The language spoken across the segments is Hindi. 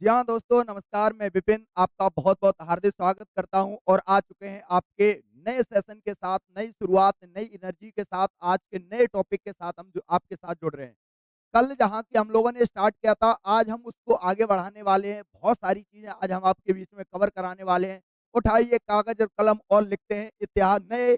जी हाँ दोस्तों, नमस्कार। मैं विपिन आपका बहुत बहुत हार्दिक स्वागत करता हूँ और आ चुके हैं आपके नए सेशन के साथ, नई शुरुआत, नई एनर्जी के साथ, आज के नए टॉपिक के साथ हम जो आपके साथ जुड़ रहे हैं। कल जहाँ की हम लोगों ने स्टार्ट किया था, आज हम उसको आगे बढ़ाने वाले हैं। बहुत सारी चीजें आज हम आपके बीच में कवर कराने वाले हैं। उठाइए कागज और कलम और लिखते हैं इतिहास, नए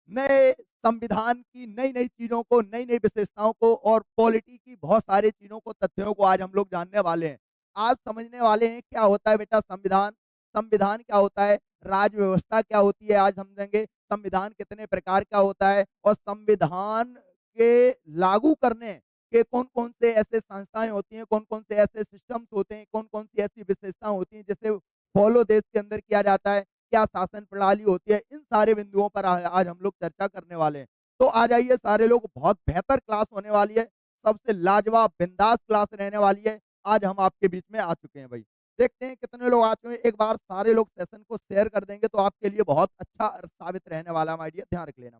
नए संविधान की नई नई चीजों को, नई नई विशेषताओं को और पॉलिटी की बहुत सारी चीजों को, तथ्यों को आज हम लोग जानने वाले हैं। आज समझने वाले हैं क्या होता है बेटा संविधान, संविधान क्या होता है, राज व्यवस्था क्या होती है, आज समझेंगे संविधान कितने प्रकार का होता है और संविधान के लागू करने के कौन कौन से ऐसे संस्थाएं होती हैं, कौन कौन से ऐसे सिस्टम्स होते हैं, कौन कौन सी ऐसी विशेषताएं होती हैं जिसे फॉलो देश के अंदर किया जाता है, क्या शासन प्रणाली होती है। इन सारे बिंदुओं पर आज हम लोग चर्चा करने वाले हैं। तो आ जाइए सारे लोग, बहुत बेहतर क्लास होने वाली है, सबसे लाजवाब बिंदास क्लास रहने वाली है। आज हम आपके बीच में आ चुके हैं भाई। देखते हैं कितने लोग आ चुके हैं। एक बार सारे लोग सेशन को शेयर कर देंगे तो आपके लिए बहुत अच्छा साबित रहने वाला है। आइडिया ध्यान रख लेना।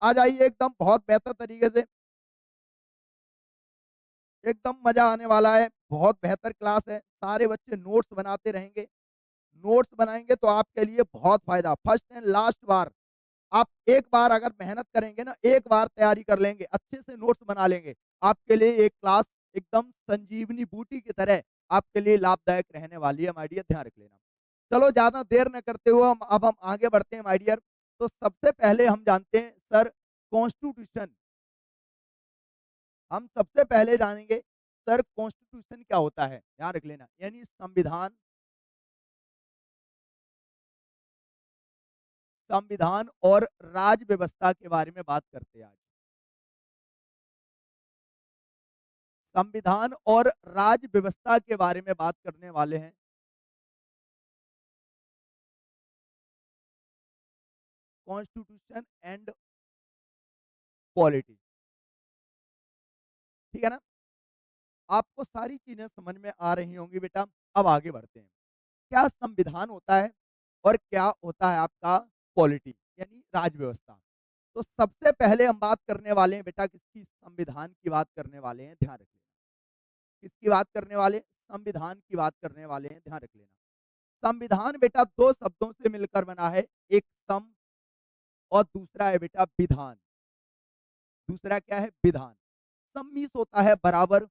आ जाइए, एकदम बहुत बेहतर तरीके से, एकदम मजा आने वाला है। बहुत बेहतर क्लास है। सारे बच्चे नोट्स बनाते रहेंगे। नोट्स बनाएंगे तो आपके लिए बहुत फायदा। फर्स्ट एंड लास्ट बार आप एक बार अगर मेहनत करेंगे ना, एक बार तैयारी कर लेंगे, अच्छे से नोट्स बना लेंगे, आपके लिए एक क्लास एकदम संजीवनी बूटी की तरह आपके लिए लाभदायक रहने वाली है। माय डियर ध्यान रख लेना। चलो ज्यादा देर न करते हुए हम आगे बढ़ते हैं माय डियर। तो सबसे पहले हम जानते हैं सर कॉन्स्टिट्यूशन। हम सबसे पहले जानेंगे सर कॉन्स्टिट्यूशन क्या होता है। ध्यान रख लेना, यानी संविधान, संविधान और राज व्यवस्था के बारे में बात करते हैं आज। संविधान और राज व्यवस्था के बारे में बात करने वाले हैं। कॉन्स्टिट्यूशन एंड पॉलिटी, ठीक है ना। आपको सारी चीजें समझ में आ रही होंगी बेटा। अब आगे बढ़ते हैं। क्या संविधान होता है और क्या होता है आपका पॉलिटी, यानी राज व्यवस्था। तो सबसे पहले हम बात करने वाले हैं बेटा किसकी, संविधान की बात करने वाले हैं। ध्यान रखिए, किसकी बात करने वाले, संविधान की बात करने वाले हैं। ध्यान रख लेना। संविधान बेटा दो शब्दों से मिलकर बना है, एक सम और दूसरा है बेटा विधान। दूसरा क्या है, विधान। सम मीन्स होता है बराबर,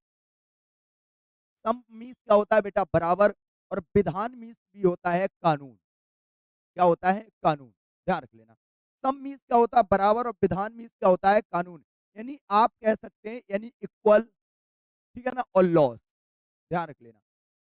सम मीन्स क्या होता है बेटा, बराबर। और विधान मीन्स भी होता है कानून। क्या होता है, कानून। ध्यान रख लेना। सम मीन्स क्या होता है, बराबर, और विधान मीन्स क्या होता है, कानून। यानी आप कह सकते हैं, यानी इक्वल, ठीक है ना, और लॉस। ध्यान रख लेना।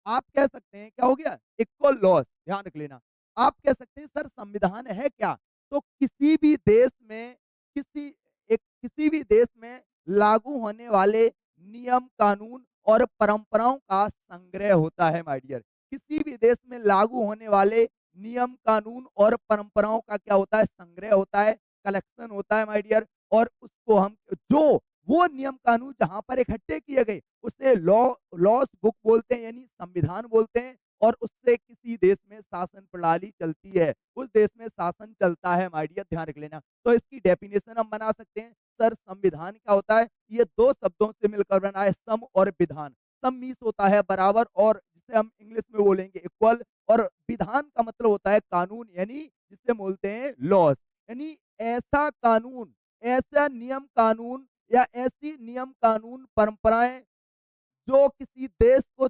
आप कह सकते हैं क्या हो गया, इक्वल लॉस। ध्यान रख लेना। आप कह सकते हैं सर संविधान है क्या, तो किसी भी देश में, किसी किसी भी देश में लागू होने वाले नियम, कानून और परंपराओं का संग्रह होता है माय डियर। किसी भी देश में लागू होने वाले नियम, कानून और परंपराओं का क्या होता है, संग्रह होता है, कलेक्शन होता है माय डियर। और उसको हम, जो वो नियम कानून जहां पर इकट्ठे किए गए, उसे लॉस बुक बोलते हैं, यानी संविधान बोलते हैं। और उससे किसी देश में शासन प्रणाली चलती है, उस देश में शासन चलता है माय डियर। ध्यान रख लेना। तो इसकी डेफिनेशन हम बना सकते हैं, सर संविधान क्या होता है, ये दो शब्दों से मिलकर बना है, सम और विधान। सम मीन्स होता है बराबर, और जिसे हम इंग्लिश में बोलेंगे इक्वल। और विधान का मतलब होता है कानून, यानी जिसे बोलते हैं लॉस। यानी ऐसा कानून, ऐसा नियम कानून या ऐसी नियम कानून परंपराएं जो किसी देश को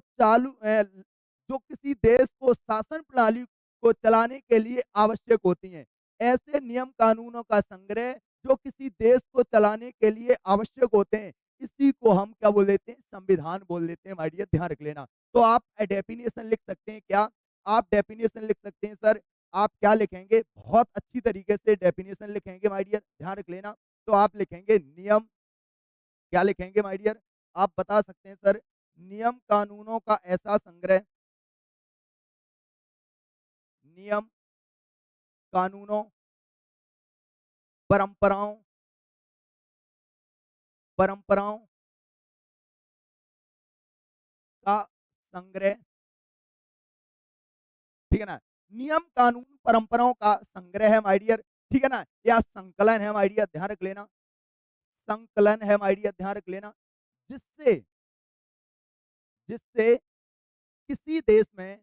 जो किसी देश को शासन प्रणाली को चलाने के लिए आवश्यक होती हैं। ऐसे नियम कानूनों का संग्रह जो किसी देश को चलाने के लिए आवश्यक होते हैं, इसी को हम क्या बोल देते हैं, संविधान बोल देते हैं माय डियर। ध्यान रख लेना। तो आप डेफिनेशन लिख सकते हैं क्या, आप डेफिनेशन लिख सकते हैं सर। आप क्या लिखेंगे, बहुत अच्छी तरीके से डेफिनेशन लिखेंगे माय डियर। ध्यान रख लेना। तो आप लिखेंगे नियम, क्या लिखेंगे माय डियर, आप बता सकते हैं सर, नियम कानूनों का ऐसा संग्रह, नियम कानूनों, परंपराओं, परंपराओं का संग्रह, ठीक है ना। नियम कानून परंपराओं का संग्रह है माय डियर, ठीक है ना, या संकलन है माय डियर। ध्यान रख लेना, संकलन है माय डियर। ध्यान रख लेना। जिससे जिससे किसी देश में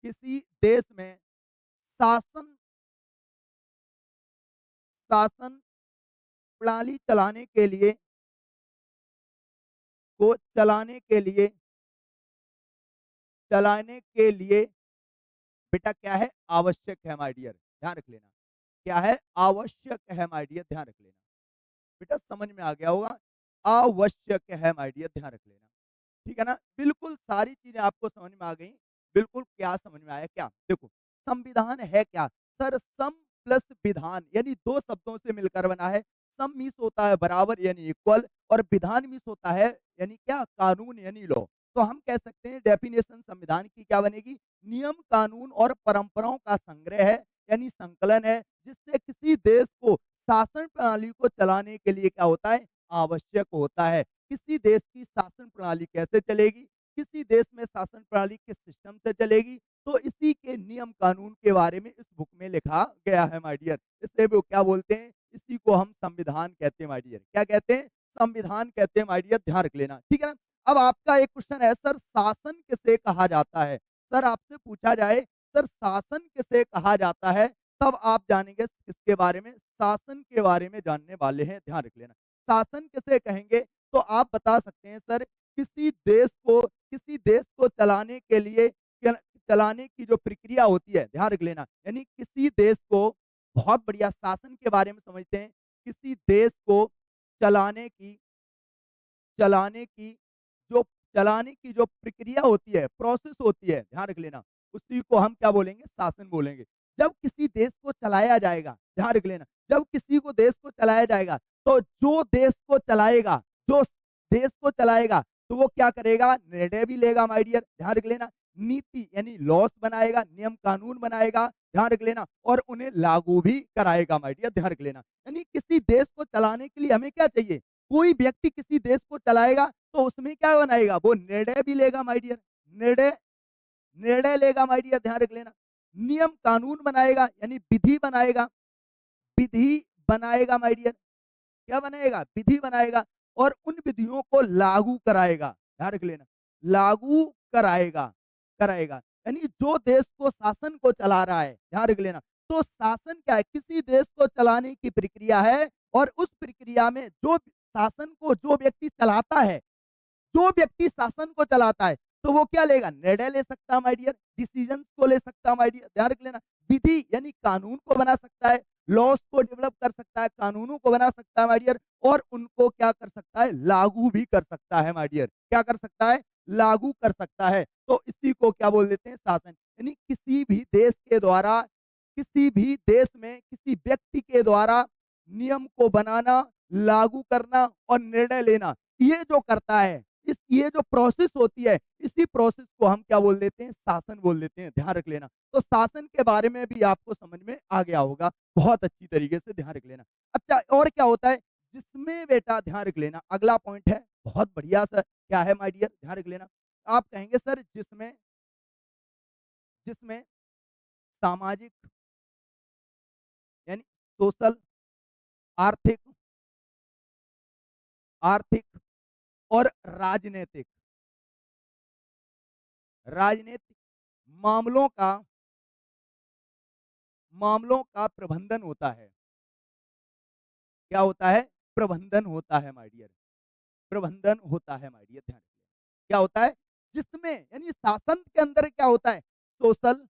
किसी देश में शासन शासन प्रणाली को चलाने के लिए बेटा क्या है, आवश्यक है माय डियर, ध्यान रख लेना। क्या है, आवश्यक है माय डियर, ध्यान रख लेना। बेटा समझ में आ गया होगा, आवश्यक है माय डियर, ध्यान रख लेना। ठीक है ना, बिल्कुल सारी चीजें आपको समझ में आ गई। बिल्कुल, क्या समझ में आया, क्या देखो, संविधान है क्या सर, सम प्लस विधान यानी दो शब्दों से मिलकर बना है। सम मीन्स होता है बराबर यानी इक्वल, और विधान मीन्स होता है यानी क्या, कानून यानी लॉ। तो हम कह सकते हैं डेफिनेशन संविधान की क्या बनेगी, नियम कानून और परंपराओं का संग्रह है यानी संकलन है, जिससे किसी देश को शासन प्रणाली को चलाने के लिए क्या होता है, आवश्यक होता है। किसी देश की शासन प्रणाली कैसे चलेगी, किसी देश में शासन प्रणाली किस सिस्टम से चलेगी, तो इसी के नियम कानून के बारे में इस बुक में लिखा गया है माय डियर। इसे वो क्या बोलते हैं, इसी को हम संविधान कहते हैं माय डियर। क्या कहते हैं, संविधान कहते हैं माय डियर, ध्यान रख लेना। ठीक है ना। अब आपका एक क्वेश्चन है, सर शासन किसे कहा जाता है। सर आपसे पूछा जाए सर शासन किसे कहा जाता है, तब आप जानेंगे इसके बारे में, शासन के बारे में जानने वाले हैं, ध्यान रख लेना। शासन किसे कहेंगे, तो आप बता सकते हैं सर, किसी देश को चलाने के लिए चलाने की जो प्रक्रिया होती है, ध्यान रख लेना, यानी किसी देश को, बहुत बढ़िया, शासन के बारे में समझते हैं। किसी देश को चलाने की चलाने की जो चलाने की जो प्रक्रिया होती है, प्रोसेस होती है, ध्यान रख लेना, उसी को हम क्या बोलेंगे, शासन बोलेंगे। जब किसी देश को चलाया जाएगा, ध्यान रख लेना, जब किसी को देश को चलाया जाएगा, तो जो देश को चलाएगा, तो वो क्या करेगा, निर्णय भी लेगा माय डियर, ध्यान रख लेना, नीति यानी लॉस बनाएगा, नियम कानून बनाएगा, ध्यान रख लेना, और उन्हें लागू भी कराएगा माय डियर, ध्यान रख लेना। यानी किसी देश को चलाने के लिए हमें क्या चाहिए, कोई व्यक्ति किसी देश को चलाएगा तो उसमें क्या बनाएगा, वो निर्णय भी लेगा माय डियर, निर्णय निर्णय लेगा माय डियर, ध्यान रख लेना, नियम कानून बनाएगा यानी विधि बनाएगा माय डियर, क्या बनाएगा, विधि बनाएगा, और उन विधियों को लागू कराएगा, ध्यान रख लेना, लागू कराएगा कराएगा यानी जो देश को शासन को चला रहा है, ध्यान रख लेना, तो शासन क्या है, किसी देश को चलाने की प्रक्रिया है, और उस प्रक्रिया में जो व्यक्ति शासन को चलाता है, तो वो क्या लेगा, निर्णय ले सकता है माय डियर, डिसीजन को ले सकता है माय डियर, ध्यान रख लेना, विधि यानी कानून को बना सकता है, लॉस को डेवलप कर सकता है, कानूनों को बना सकता है माय डियर, और उनको क्या कर सकता है, लागू भी कर सकता है माय डियर, क्या कर सकता है, लागू कर सकता है। तो इसी को क्या बोल देते हैं, शासन। यानी किसी भी देश में किसी व्यक्ति के द्वारा नियम को बनाना, लागू करना और निर्णय लेना, ये जो करता है, ये जो प्रोसेस होती है, इसी प्रोसेस को हम क्या बोल देते हैं, शासन बोल देते हैं, ध्यान रख लेना। तो शासन के बारे में भी आपको समझ में आ गया होगा, बहुत अच्छी तरीके से ध्यान रख लेना। अच्छा, और क्या होता है, जिसमें बेटा ध्यान रख लेना, अगला पॉइंट है बहुत बढ़िया सर, क्या है माय डियर, ध्यान रख लेना। आप कहेंगे सर जिसमें जिसमें सामाजिक यानी सोशल, आर्थिक आर्थिक और राजनीतिक राजनीतिक मामलों का मामलों का प्रबंधन होता है। क्या होता है, प्रबंधन होता है माय डियर, प्रबंधन होता है माय डियर, ध्यान रखिए। क्या होता है, जिसमें यानी शासन के अंदर क्या होता है, सोशल,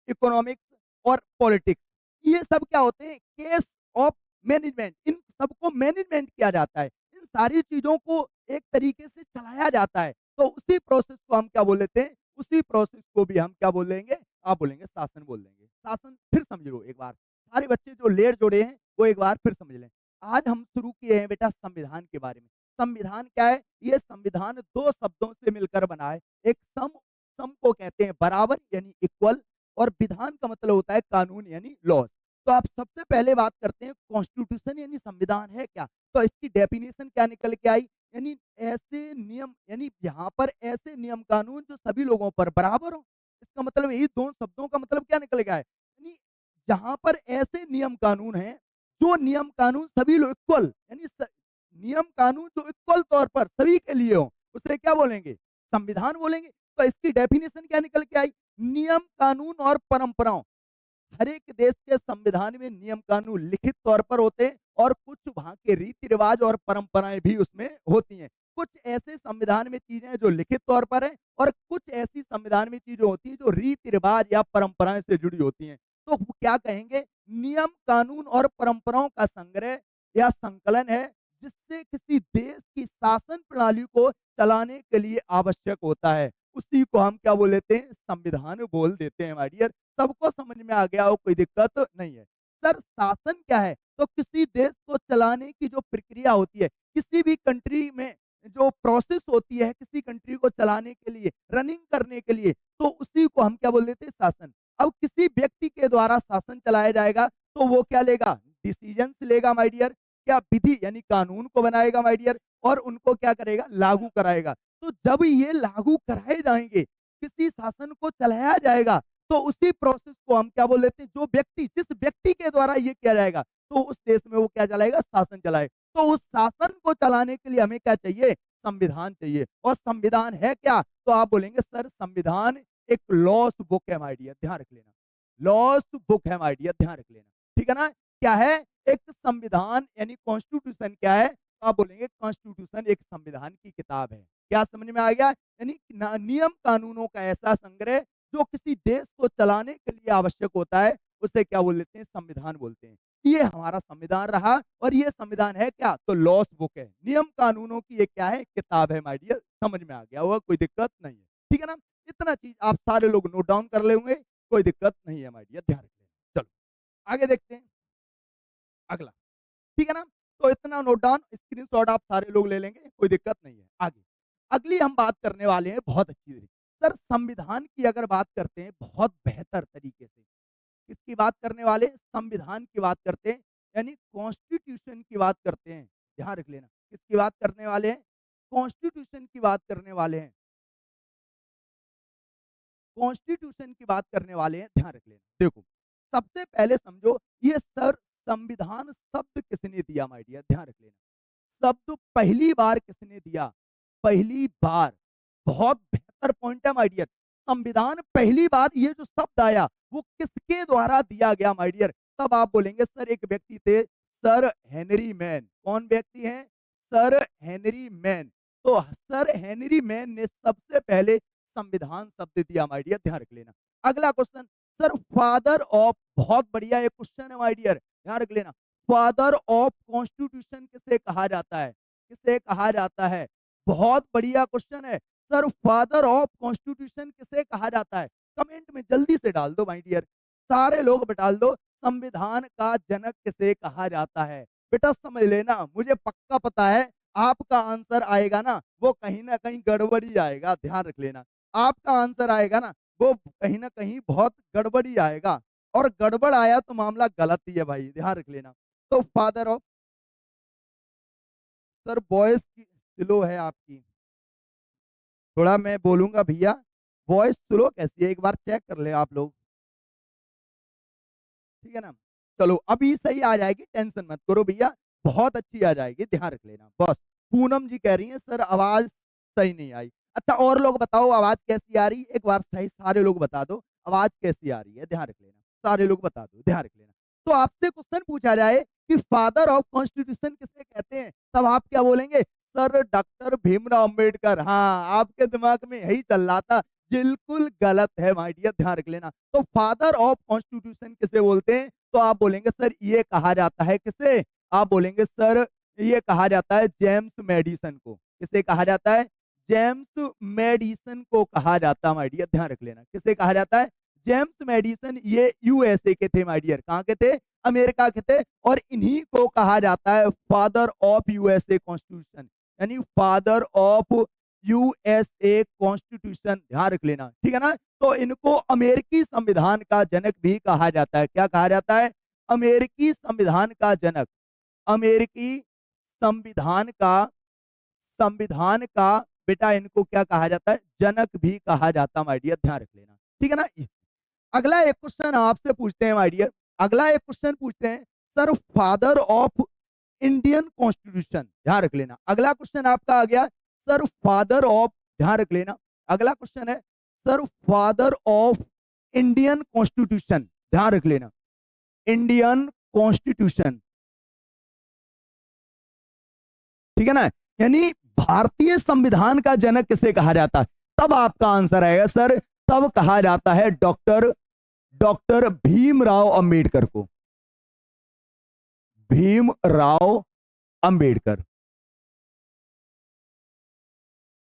इकोनॉमिक्स और पॉलिटिक्स, ये सब क्या होते हैं, केस ऑफ मैनेजमेंट, इन सबको मैनेजमेंट किया जाता है, इन सारी चीजों को एक तरीके से चलाया जाता है। तो उसी प्रोसेस को हम क्या बोल लेते हैं, उसी प्रोसेस को भी हम क्या बोल देंगे, आप बोलेंगे शासन बोल देंगे। शासन फिर समझ लो एक बार, सारे बच्चे जो लेट जुड़े हैं वो एक बार फिर समझ लें। आज हम शुरू किए हैं बेटा संविधान के बारे में। संविधान क्या है, ये संविधान दो शब्दों से मिलकर बना है। एक सम सम को कहते हैं बराबर यानी इक्वल, और विधान का मतलब होता है कानून यानी लॉज। तो आप सबसे पहले बात करते हैं कॉन्स्टिट्यूशन यानी संविधान है क्या, तो इसकी डेफिनेशन क्या निकल के आई, यानी ऐसे नियम, यानी यहाँ पर ऐसे नियम कानून जो सभी लोगों पर बराबर हो। इसका मतलब यही दो शब्दों का मतलब क्या निकल गया है, यानी जहां पर ऐसे नियम कानून हैं, जो नियम कानून सभी लोग इक्वल, यानी नियम कानून जो इक्वल तौर पर सभी के लिए हो, उसे क्या बोलेंगे, संविधान बोलेंगे। तो इसकी डेफिनेशन क्या निकल के आई? नियम, कानून और परंपराओं। हर एक देश के संविधान में नियम कानून लिखित तौर पर होते हैं और कुछ वहां के रीति रिवाज और परंपराएं भी उसमें होती हैं। कुछ ऐसे संविधान में चीजें हैं जो लिखित तौर पर है और कुछ ऐसी संविधान में चीजें होती हैं जो रीति रिवाज या परंपराएं से जुड़ी होती हैं। तो क्या कहेंगे? नियम कानून और परंपराओं का संग्रह या संकलन है जिससे किसी देश की शासन प्रणाली को चलाने के लिए आवश्यक होता है। उसी को हम क्या बोल देते हैं? संविधान बोल देते हैं माय डियर। सबको समझ में आ गया हो, कोई दिक्कत नहीं है। सर शासन क्या है? तो किसी देश को चलाने की जो प्रक्रिया होती है, किसी भी कंट्री में जो प्रोसेस होती है किसी कंट्री को चलाने के लिए, रनिंग करने के लिए, तो उसी को हम क्या बोल देते हैं? शासन। अब किसी व्यक्ति के द्वारा शासन चलाया जाएगा तो वो क्या लेगा? डिसीजन लेगा माय डियर। क्या? विधि यानी कानून को बनाएगा माय डियर और उनको क्या करेगा? लागू कराएगा। तो जब ये लागू कराए जाएंगे, किसी शासन को चलाया जाएगा, तो उसी प्रोसेस को हम क्या बोल देते हैं? जो व्यक्ति, जिस व्यक्ति के द्वारा ये किया जाएगा, तो उस देश में वो क्या चलाएगा? शासन चलाए। तो उस शासन को चलाने के लिए हमें क्या चाहिए? संविधान चाहिए। और संविधान है क्या? तो आप बोलेंगे सर संविधान एक लॉस बुक है माय डियर, ध्यान रख लेना। लॉस बुक है माय डियर, ध्यान रख लेना। ठीक है ना? क्या है? एक संविधान यानी कॉन्स्टिट्यूशन क्या है? तो आप बोलेंगे कॉन्स्टिट्यूशन एक संविधान की किताब है। क्या समझ में आ गया? यानी नियम कानूनों का ऐसा संग्रह जो किसी देश को चलाने के लिए आवश्यक होता है, उसे क्या बोल देते हैं? संविधान बोलते हैं। ये हमारा संविधान रहा और ये संविधान है क्या? तो लॉस बुक है, नियम कानूनों की ये क्या है? किताब है माय डियर। समझ में आ गया होगा, कोई दिक्कत नहीं है। ठीक है ना? इतना चीज आप सारे लोग नोट डाउन कर लेंगे, कोई दिक्कत नहीं है माय डियर, ध्यान रख लेना। चलो आगे देखते हैं अगला। ठीक है ना? तो इतना नोट डाउन, स्क्रीनशॉट आप सारे लोग ले लेंगे, कोई दिक्कत नहीं है। आगे अगली हम बात करने वाले हैं बहुत अच्छी तरीके। सर संविधान की अगर बात करते हैं बहुत बेहतर तरीके से, किसकी बात करने वाले? संविधान की बात करते हैं, यानी कॉन्स्टिट्यूशन की बात करते हैं। ध्यान रख लेना, किसकी बात करने वाले हैं? कॉन्स्टिट्यूशन की बात करने वाले हैं। कॉन्स्टिट्यूशन की बात करने वाले हैं, ध्यान रख लेना। देखो सबसे पहले समझो, ये सर संविधान शब्द किसने दिया माय डियर? ध्यान रख लेना। शब्द पहली बार किसने दिया? पहली बार। बहुत बेहतर पॉइंट है माय डियर। संविधान पहली बार ये जो शब्द आया वो किसके द्वारा दिया गया माय डियर? तब आप बोलेंगे सर एक व्यक्ति थे, सर हेनरी मैन। कौन व्यक्ति हैं? Sir Henry man. तो सर हेनरी मैन ने सबसे पहले संविधान शब्द दिया माय डियर, ध्यान रख लेना। अगला क्वेश्चन, सर फादर ऑफ, बहुत बढ़िया एक क्वेश्चन है माय डियर, ध्यान रख लेना। फादर ऑफ कॉन्स्टिट्यूशन किसे कहा जाता है? किसे कहा जाता है? बहुत बढ़िया क्वेश्चन है। सर फादर ऑफ कॉन्स्टिट्यूशन किसे कहा जाता है? कमेंट में जल्दी से डाल दो माय डियर, सारे लोग डाल दो, संविधान का जनक किसे कहा जाता है? बेटा समझ लेना, मुझे पक्का पता है आपका आंसर आएगा ना वो कहीं ना कहीं गड़बड़ी आएगा, ध्यान रख लेना। आपका आंसर आएगा ना वो कहीं ना कहीं बहुत गड़बड़ी आएगा, और गड़बड़ आया तो मामला गलत ही है भाई, ध्यान रख लेना। तो फादर ऑफ, सर वॉइस की स्लो है आपकी, थोड़ा मैं बोलूंगा भैया, वॉइस स्लो कैसी है एक बार चेक कर ले आप लोग। ठीक है ना? चलो अभी सही आ जाएगी, टेंशन मत करो भैया, बहुत अच्छी आ जाएगी, ध्यान रख लेना बस। पूनम जी कह रही है सर आवाज सही नहीं आई। अच्छा और लोग बताओ आवाज कैसी आ रही है? एक बार सही सारे लोग बता दो आवाज कैसी आ रही है, ध्यान रख लेना, सारे लोग बता दो, ध्यान रख लेना। तो आपसे क्वेश्चन पूछा जाए कि फादर ऑफ कॉन्स्टिट्यूशन किसे कहते हैं, तब आप क्या बोलेंगे? Sir doctor Bhimrao Ambedkar. हाँ आपके दिमाग में यही चल रहा था, बिल्कुल गलत है माय डियर, ध्यान रख लेना। तो फादर ऑफ कॉन्स्टिट्यूशन किसे बोलते हैं? तो आप बोलेंगे सर ये कहा जाता है किसे? आप बोलेंगे सर ये कहा जाता है जेम्स मेडिसन को। किसे कहा जाता है? जेम्स मेडिसन को कहा जाता है माय डियर, ध्यान रख लेना। किसे कहा जाता है? James medicine. ये यूएसए के थे माय डियर, कहाँ के थे? अमेरिका के थे, और इन्हीं को कहा जाता है फादर ऑफ यूएसए कॉन्स्टिट्यूशन, यानी फादर ऑफ यूएसए कॉन्स्टिट्यूशन, ध्यान रख लेना। ठीक है ना? तो इनको अमेरिकी संविधान का जनक भी कहा जाता है। क्या कहा जाता है? अमेरिकी संविधान का जनक। अमेरिकी संविधान का, संविधान का बेटा इनको क्या कहा जाता है? जनक भी कहा जाता है माय डियर, ध्यान रख लेना। ठीक है ना? अगला एक क्वेश्चन आपसे पूछते हैं माय डियर, अगला एक क्वेश्चन पूछते हैं, sir father of Indian constitution, ध्यान रख लेना। अगला क्वेश्चन आपका आ गया, सर फादर ऑफ, ध्यान रख लेना, अगला क्वेश्चन है sir father of Indian constitution, ध्यान रख लेना, इंडियन कॉन्स्टिट्यूशन, ठीक है ना, यानी भारतीय संविधान का जनक किसे कहा जाता है? तब आपका आंसर आएगा सर, तब कहा जाता है डॉक्टर डॉक्टर भीमराव अंबेडकर को, भीमराव अंबेडकर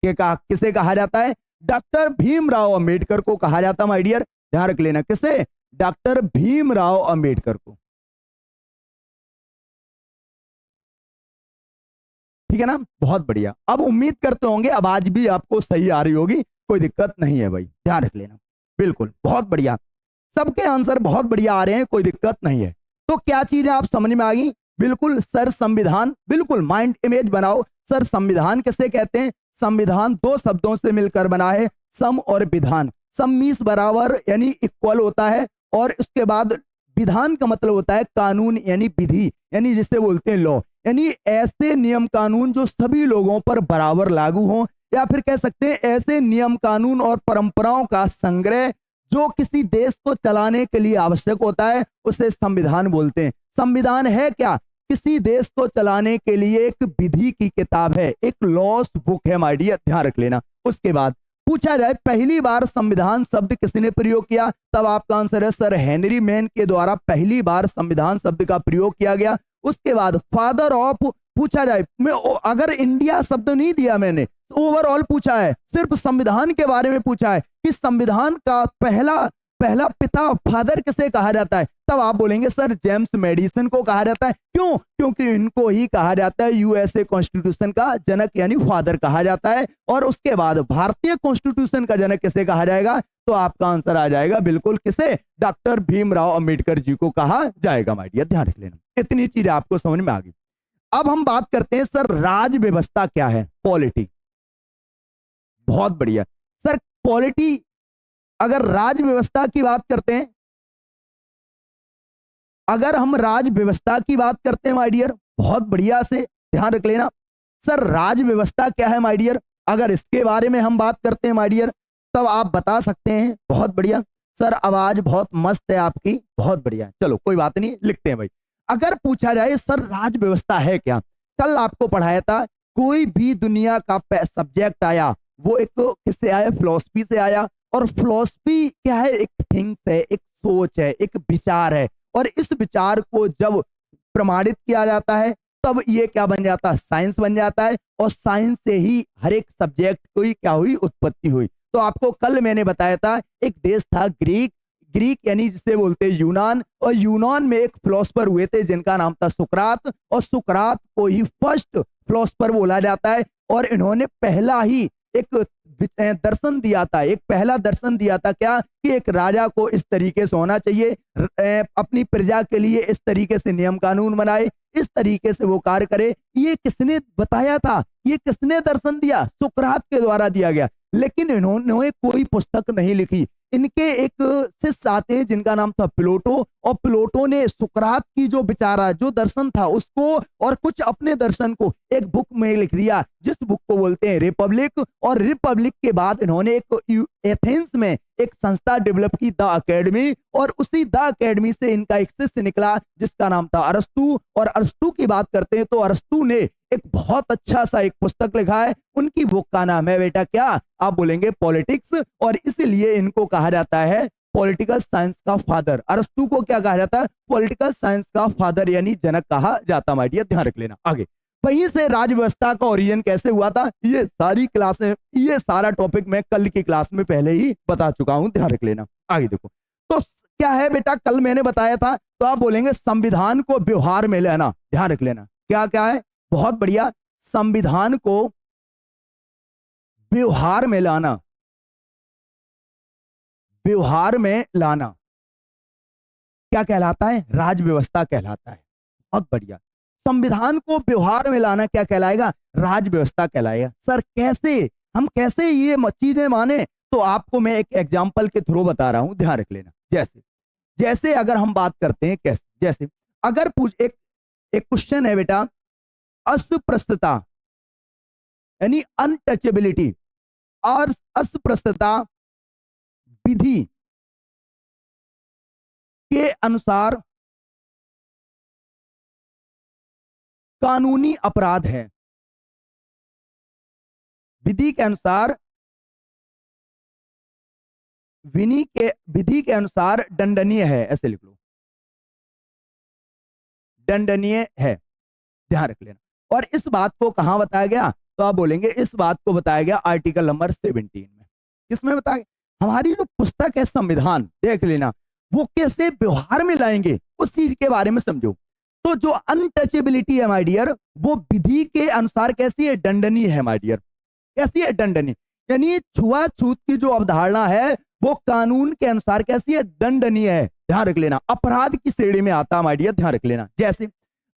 के कहा, किसे कहा जाता है? डॉक्टर भीमराव अंबेडकर को कहा जाता है माय डियर, ध्यान रख लेना, किसे? डॉक्टर भीमराव अंबेडकर को, ठीक है ना, बहुत बढ़िया। अब उम्मीद करते होंगे आवाज भी आपको सही आ रही होगी, कोई दिक्कत नहीं है भाई, ध्यान रख लेना, बिल्कुल बहुत बढ़िया, सबके आंसर बहुत बढ़िया आ रहे हैं, कोई दिक्कत नहीं है। तो क्या चीजें आप समझ में आ गई? बिल्कुल सर, संविधान, बिल्कुल माइंड इमेज बनाओ सर, संविधान किसे कहते हैं? संविधान दो शब्दों से मिलकर बना है, सम और विधान। सम मीन्स बराबर यानी इक्वल होता है, और उसके बाद विधान का मतलब होता है कानून यानी विधि, यानी जिसे बोलते हैं लॉ, यानी ऐसे नियम कानून जो सभी लोगों पर बराबर लागू हों, या फिर कह सकते हैं ऐसे नियम कानून और परंपराओं का संग्रह जो किसी देश को चलाने के लिए आवश्यक होता है, उसे संविधान बोलते हैं। संविधान है क्या? किसी देश को चलाने के लिए एक विधि की किताब है, एक लॉस बुक है माय डियर, ध्यान रख लेना। उसके बाद पूछा जाए पहली बार संविधान शब्द किसने प्रयोग किया, तब आपका आंसर है सर हेनरी मैन के द्वारा पहली बार संविधान शब्द का प्रयोग किया गया। उसके बाद फादर ऑफ पूछा जाए, मैं अगर इंडिया शब्द नहीं दिया मैंने, ओवरऑल पूछा है, सिर्फ संविधान के बारे में पूछा है कि संविधान का पहला पहला पिता फादर किसे कहा जाता है, तब आप बोलेंगे सर जेम्स मेडिसन को कहा जाता है। क्यों? क्योंकि इनको ही कहा जाता है यूएसए कॉन्स्टिट्यूशन का जनक यानी फादर कहा जाता है। और उसके बाद भारतीय कॉन्स्टिट्यूशन का जनक किसे कहा जाएगा, तो आपका आंसर आ जाएगा बिल्कुल किसे, डॉक्टर भीमराव अंबेडकर जी को कहा जाएगा माय डियर, ध्यान रख लेना। इतनी चीजें आपको समझ में आ गई। अब हम बात करते हैं सर राज व्यवस्था क्या है, पॉलिटी, बहुत बढ़िया सर। पॉलिटी, अगर राज व्यवस्था की बात करते हैं, अगर हम राज व्यवस्था की बात करते हैं माय डियर, बहुत बढ़िया से ध्यान रख लेना सर, राज व्यवस्था क्या है माय डियर, अगर इसके बारे में हम बात करते हैं माय डियर, तब आप बता सकते हैं। बहुत बढ़िया सर, आवाज बहुत मस्त है आपकी, बहुत बढ़िया, चलो कोई बात नहीं, लिखते हैं भाई। अगर पूछा जाए सर राज व्यवस्था है क्या, कल आपको पढ़ाया था, कोई भी दुनिया का सब्जेक्ट आया वो एक किससे आया, फिलोसफी से आया। और फिलोसफी क्या है, एक थिंग्स है, एक सोच है, एक विचार है, और इस विचार को जब प्रमाणित किया जाता है तब ये क्या बन जाता है, साइंस बन जाता है। और साइंस से ही हर एक सब्जेक्ट की क्या हुई, उत्पत्ति हुई। तो आपको कल मैंने बताया था एक देश था ग्रीक, ग्रीक यानी जिसे बोलते हैं यूनान, और यूनान में एक फिलोसफर हुए थे जिनका नाम था सुकरात, और सुकरात को ही फर्स्ट फिलोसफर बोला जाता है। और इन्होंने पहला ही एक दर्शन दिया था, एक पहला दर्शन दिया था क्या, कि एक राजा को इस तरीके से होना चाहिए, अपनी प्रजा के लिए इस तरीके से नियम कानून बनाए, इस तरीके से वो कार्य करे। ये किसने बताया था, ये किसने दर्शन दिया, सुकरात के द्वारा दिया गया। लेकिन इन्होंने कोई पुस्तक नहीं लिखी। इनके एक शिष्य आते हैं जिनका नाम था प्लेटो, और प्लेटो ने सुकरात की जो विचारा, जो दर्शन था उसको और कुछ अपने दर्शन को एक बुक में लिख दिया, जिस बुक को बोलते हैं रिपब्लिक। और रिपब्लिक के बाद इन्होंने एक एथेंस में एक संस्था डेवलप की, द अकेडमी, और उसी द अकेडमी से इनका एक शिष्य निकला जिसका नाम था अरस्तु। और अरस्तु की बात करते हैं तो अरस्तु ने एक बहुत अच्छा सा एक पुस्तक लिखा है, उनकी बुक का नाम है बेटा क्या, आप बोलेंगे पॉलिटिक्स। और इसीलिए इनको कहा जाता है पॉलिटिकल साइंस का फादर। अरस्तु को क्या कहा जाता है, पॉलिटिकल साइंस का फादर यानी जनक कहा जाता। माय डियर ध्यान रख लेना। आगे वहीं से राज व्यवस्था का ओरिजिन कैसे हुआ था, ये सारी क्लासें, ये सारा टॉपिक मैं कल की क्लास में पहले ही बता चुका हूं, ध्यान रख लेना। आगे देखो तो क्या है बेटा, कल मैंने बताया था, तो आप बोलेंगे संविधान को व्यवहार में लेना, ध्यान रख लेना। क्या क्या है, बहुत बढ़िया, संविधान को व्यवहार में लाना, व्यवहार में लाना क्या कहलाता है, राज व्यवस्था कहलाता है। बहुत बढ़िया, संविधान को व्यवहार में लाना क्या कहलाएगा, राज व्यवस्था कहलाएगा। सर कैसे, हम कैसे ये चीजें माने, तो आपको मैं एक एग्जांपल के थ्रू बता रहा हूं, ध्यान रख लेना। जैसे जैसे अगर हम बात करते हैं कैसे, जैसे अगर पूछ एक क्वेश्चन है बेटा, अस्पृश्यता यानी अनटचेबिलिटी, और अस्पृश्यता विधि के अनुसार कानूनी अपराध है। विधि के अनुसार विधि के अनुसार दंडनीय है, ऐसे लिख लो, दंडनीय है, ध्यान रख लेना। और इस बात को कहां बताया गया, तो आप बोलेंगे इस बात को बताया गया आर्टिकल नंबर 17 में। किसमें बताया गया? हमारी जो पुस्तक है संविधान, देख लेना, वो कैसे व्यवहार में लाएंगे उस चीज के बारे में समझो। तो जो अनटचेबिलिटी है माय डियर, वो विधि के अनुसार कैसी है? दंडनीय है माय डियर। कैसी है? दंडनीय। यानी छुआछूत की जो अवधारणा है वो कानून के अनुसार कैसी है? दंडनीय है, ध्यान रख लेना। अपराध की श्रेणी में आता है माय डियर, ध्यान रख लेना। जैसे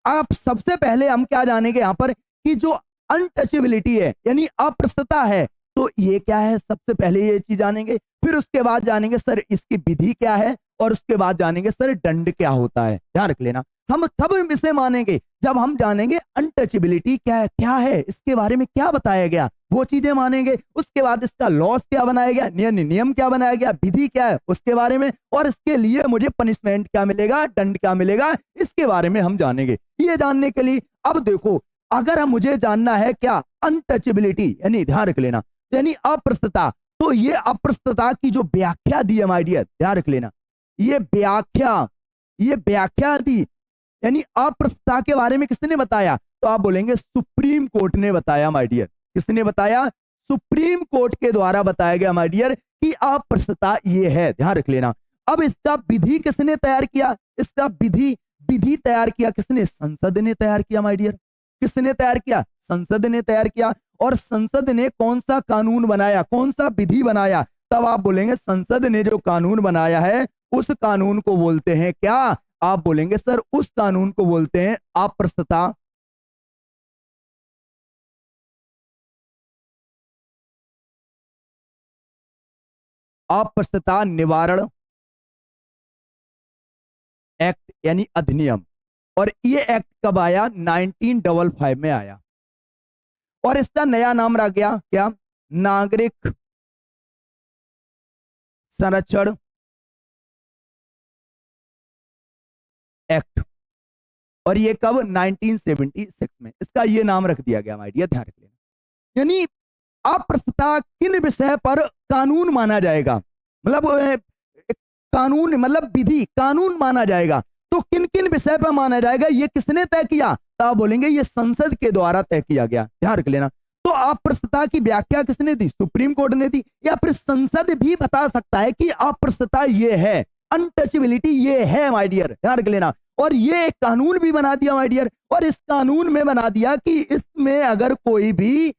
आप सबसे पहले हम क्या जानेंगे यहां पर कि जो अनटचेबिलिटी है यानी अप्रस्तता है, तो ये क्या है? सबसे पहले ये चीज जानेंगे, फिर उसके बाद जानेंगे सर इसकी विधि क्या है, और उसके बाद जानेंगे सर दंड क्या होता है, ध्यान रख लेना। हम तब इसे मानेंगे जब हम जानेंगे अनटचेबिलिटी क्या है, क्या है इसके बारे में क्या बताया गया, वो चीजें मानेंगे। उसके बाद इसका लॉस क्या बनाया गया, नियम क्या बनाया गया, विधि क्या है उसके बारे में, और इसके लिए मुझे पनिशमेंट क्या मिलेगा, दंड क्या मिलेगा, इसके बारे में हम जानेंगे। ये जानने के लिए अब देखो, अगर हम मुझे जानना है क्या अनटचेबिलिटी यानी, ध्यान रख लेना, यानी अप्रस्तता, तो ये अप्रस्तता की जो व्याख्या दी है माय डियर, ध्यान रख लेना, ये व्याख्या दी यानी अप्रस्तता के बारे में किसने बताया, तो आप बोलेंगे सुप्रीम कोर्ट ने बताया माय डियर। किसने बताया? सुप्रीम कोर्ट के द्वारा बताया गया माय डियर कि अप्रस्तता ये है, ध्यान रख लेना। अब इसका विधि किसने तैयार किया? इसका विधि तैयार किया किसने? संसद ने तैयार किया माय डियर। किसने तैयार किया? संसद ने तैयार किया। और संसद ने कौन सा कानून बनाया, कौन सा विधि बनाया? तब आप बोलेंगे संसद ने जो कानून बनाया है उस कानून को बोलते हैं क्या? आप बोलेंगे सर उस कानून को बोलते हैं अप्रस्तता अप्रस्तता निवारण एक्ट यानी अधिनियम। और ये एक्ट कब आया? 1955 में आया। और इसका नया नाम रख गया क्या? नागरिक संरक्षण एक्ट। और ये कब? 1976 में इसका ये नाम रख दिया गया माय डियर, ध्यान रख लेना। यानी अप्रस्तुता किन विषय पर कानून माना जाएगा, मतलब कानून मतलब विधि कानून माना जाएगा, तो किन किन विषय पर माना जाएगा ये किसने तय किया? तो आप बोलेंगे ये संसद के द्वारा तय किया गया, ध्यान रख लेना। तो अप्रस्तुता की व्याख्या किसने दी? सुप्रीम कोर्ट ने दी, या फिर संसद भी बता सकता है कि अप्रस्तुता ये है, अनटचेबिलिटी ये है माय डियर, ध्यान रख लेना। और ये एक कानून भी बना दिया माय डियर, और इस कानून में बना दिया कि इसमें अगर कोई भी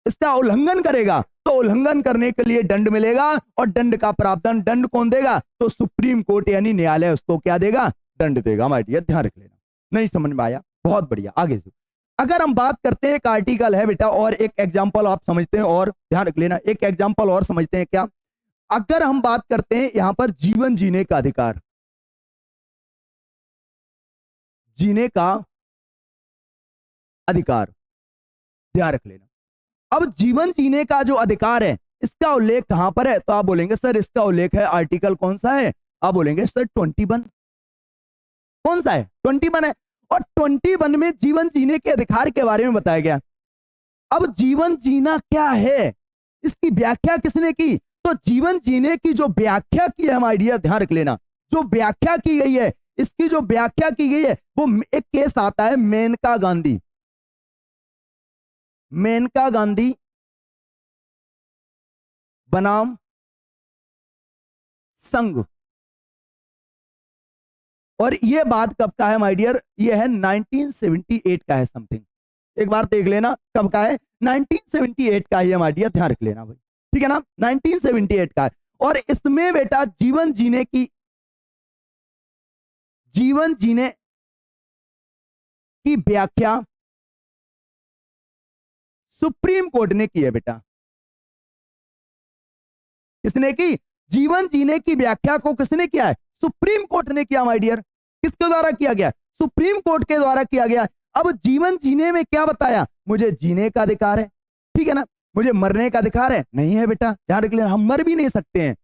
इसका उल्लंघन करेगा तो उल्लंघन करने के लिए दंड मिलेगा, और दंड का प्रावधान दंड कौन देगा? तो सुप्रीम कोर्ट यानी न्यायालय उसको क्या देगा? दंड देगा माय डियर, ध्यान रख लेना। नहीं समझ में आया? बहुत बढ़िया, आगे से अगर हम बात करते हैं, एक आर्टिकल है बेटा और एक एग्जाम्पल आप समझते हैं, और ध्यान रख लेना एक एग्जाम्पल और समझते हैं क्या। अगर हम बात करते हैं यहां पर जीवन जीने का अधिकार, जीने का अधिकार, ध्यान रख लेना। अब जीवन जीने का जो अधिकार है इसका उल्लेख कहां पर है? तो आप बोलेंगे सर इसका उल्लेख है आर्टिकल कौन सा है? आप बोलेंगे सर 21। कौन सा है? 21 है। और 21 में जीवन जीने के अधिकार के बारे में बताया गया। अब जीवन जीना क्या है इसकी व्याख्या किसने की? तो जीवन जीने की जो व्याख्या की है माय डियर, ध्यान रख लेना, जो व्याख्या की गई है, इसकी जो व्याख्या की गई है वो एक केस आता है मेनका गांधी, मेनका गांधी बनाम संघ। और ये बात कब का है माय डियर? ये है 1978 का है समथिंग, एक बार देख लेना कब का है, 1978 का है माय डियर, ध्यान रख लेना भाई, ठीक है ना, 1978 का है। और इसमें बेटा जीवन जीने की व्याख्या सुप्रीम कोर्ट ने की है बेटा। किसने की? जीवन जीने की व्याख्या को किसने किया है? सुप्रीम कोर्ट ने किया माय डियर। किसके द्वारा किया गया? सुप्रीम कोर्ट के द्वारा किया गया। अब जीवन जीने में क्या बताया? मुझे जीने का अधिकार है, ठीक है ना। मुझे मरने का अधिकार है? नहीं है बेटा, ध्यान रख लेना। हम मर भी नहीं सकते हैं,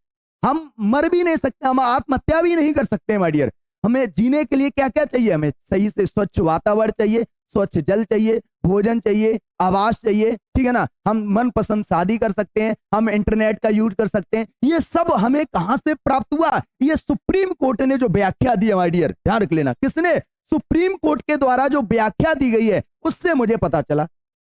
हम मर भी नहीं सकते, हम आत्महत्या भी नहीं कर सकते माय डियर। हमें जीने के लिए क्या क्या चाहिए? हमें सही से स्वच्छ वातावरण चाहिए, स्वच्छ जल चाहिए, भोजन चाहिए, आवास चाहिए, ठीक है ना। हम मनपसंद शादी कर सकते हैं, हम इंटरनेट का यूज कर सकते हैं। ये सब हमें कहां से प्राप्त हुआ? ये सुप्रीम कोर्ट ने जो व्याख्या दी है माय डियर, ध्यान रख लेना। किसने? सुप्रीम कोर्ट के द्वारा जो व्याख्या दी गई है उससे मुझे पता चला।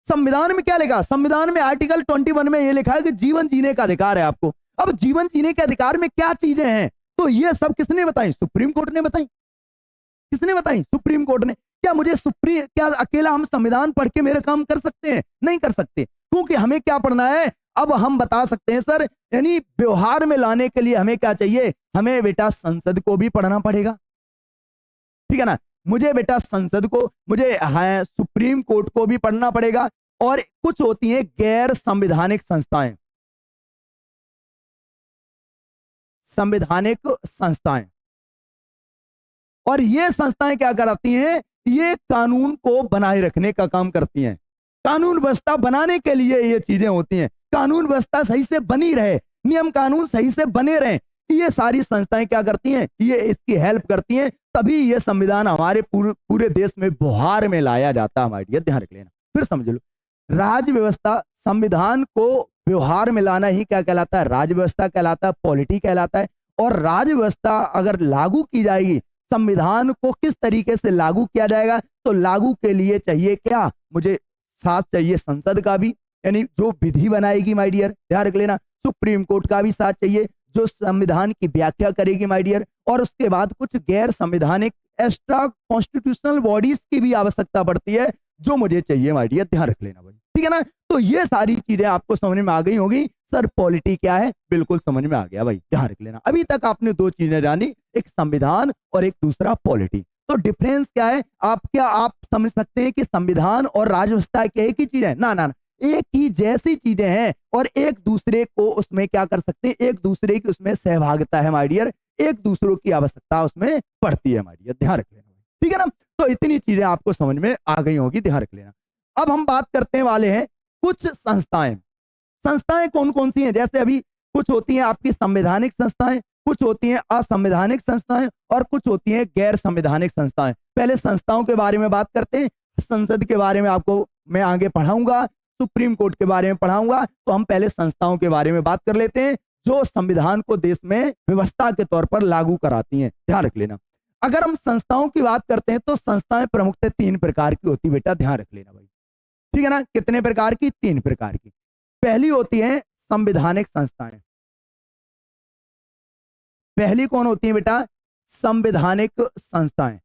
संविधान में क्या लिखा? संविधान में आर्टिकल 21 में यह लिखा है कि जीवन जीने का अधिकार है आपको। अब जीवन जीने के अधिकार में क्या चीजें हैं, तो ये सब किसने बताई? सुप्रीम कोर्ट ने बताई। किसने बताई? सुप्रीम कोर्ट ने। क्या अकेला हम संविधान पढ़ के मेरे काम कर सकते हैं? नहीं कर सकते, क्योंकि हमें क्या पढ़ना है? अब हम बता सकते हैं सर, यानी व्यवहार में लाने के लिए हमें क्या चाहिए? हमें बेटा संसद को भी पढ़ना पड़ेगा, ठीक है ना। मुझे बेटा संसद को, मुझे सुप्रीम कोर्ट को भी पढ़ना पड़ेगा। और कुछ होती हैं गैर संवैधानिक संस्थाएं, संवैधानिक संस्थाएं, और ये संस्थाएं क्या कराती हैं? ये कानून को बनाए रखने का काम करती हैं। कानून व्यवस्था बनाने के लिए ये चीजें होती हैं। कानून व्यवस्था सही से बनी रहे, नियम कानून सही से बने रहे, ये सारी संस्थाएं क्या करती हैं? ये इसकी हेल्प करती हैं, तभी ये संविधान हमारे पूरे देश में व्यवहार में लाया जाता है हमारे लिए। ध्यान रख लेना, फिर समझ लो। राज्य व्यवस्था, संविधान को व्यवहार में लाना ही क्या कहलाता है? राज्य व्यवस्था कहलाता है, पॉलिटी कहलाता है। और राज्य व्यवस्था अगर लागू की जाएगी, संविधान को किस तरीके से लागू किया जाएगा? तो लागू के लिए चाहिए क्या? मुझे साथ चाहिए संसद का भी, यानी जो विधि बनाएगी माय डियर, ध्यान रख लेना। सुप्रीम कोर्ट का भी साथ चाहिए, जो संविधान की व्याख्या करेगी माय डियर। और उसके बाद कुछ गैर संवैधानिक एक्स्ट्रा कॉन्स्टिट्यूशनल बॉडीज की भी आवश्यकता पड़ती है, जो मुझे चाहिए माय डियर, ध्यान रख लेना भाई, ठीक है ना। तो ये सारी चीजें आपको समझ में आ गई होगी। सर पॉलिटी क्या है? बिल्कुल समझ में आ गया भाई, ध्यान रख लेना। अभी तक आपने दो चीजें जानी, एक संविधान और एक दूसरा पॉलिटी। तो डिफरेंस क्या है? आप समझ सकते हैं कि संविधान और राज्य व्यवस्था क्या एक ही चीज है? ना ना ना, एक ही जैसी चीजें हैं, और एक दूसरे को उसमें क्या कर सकते हैं? एक दूसरे की उसमें सहभागिता है माय डियर, एक दूसरों की आवश्यकता उसमें पड़ती है माय डियर, ध्यान रख लेना, ठीक है ना। तो इतनी चीजें आपको समझ में आ गई होगी, ध्यान रख लेना। अब हम बात करते वाले हैं कुछ संस्थाएं। संस्थाएं कौन कौन सी हैं? जैसे अभी कुछ होती हैं आपकी संवैधानिक संस्थाएं, कुछ होती हैं असंवैधानिक संस्थाएं, और कुछ होती हैं गैर संवैधानिक संस्थाएं। पहले संस्थाओं के बारे में बात करते हैं। संसद के बारे में आपको मैं आगे पढ़ाऊंगा, सुप्रीम कोर्ट के बारे में पढ़ाऊंगा। तो हम पहले संस्थाओं के बारे में बात कर लेते हैं, जो संविधान को देश में व्यवस्था के तौर पर लागू कराती हैं, ध्यान रख लेना। अगर हम संस्थाओं की बात करते हैं तो संस्थाएं प्रमुखतः 3 प्रकार की होती, बेटा ध्यान रख लेना भाई, ठीक है ना। कितने प्रकार की? 3 प्रकार की। पहली होती है संवैधानिक संस्थाएं। पहली कौन होती है बेटा? संवैधानिक संस्थाएं,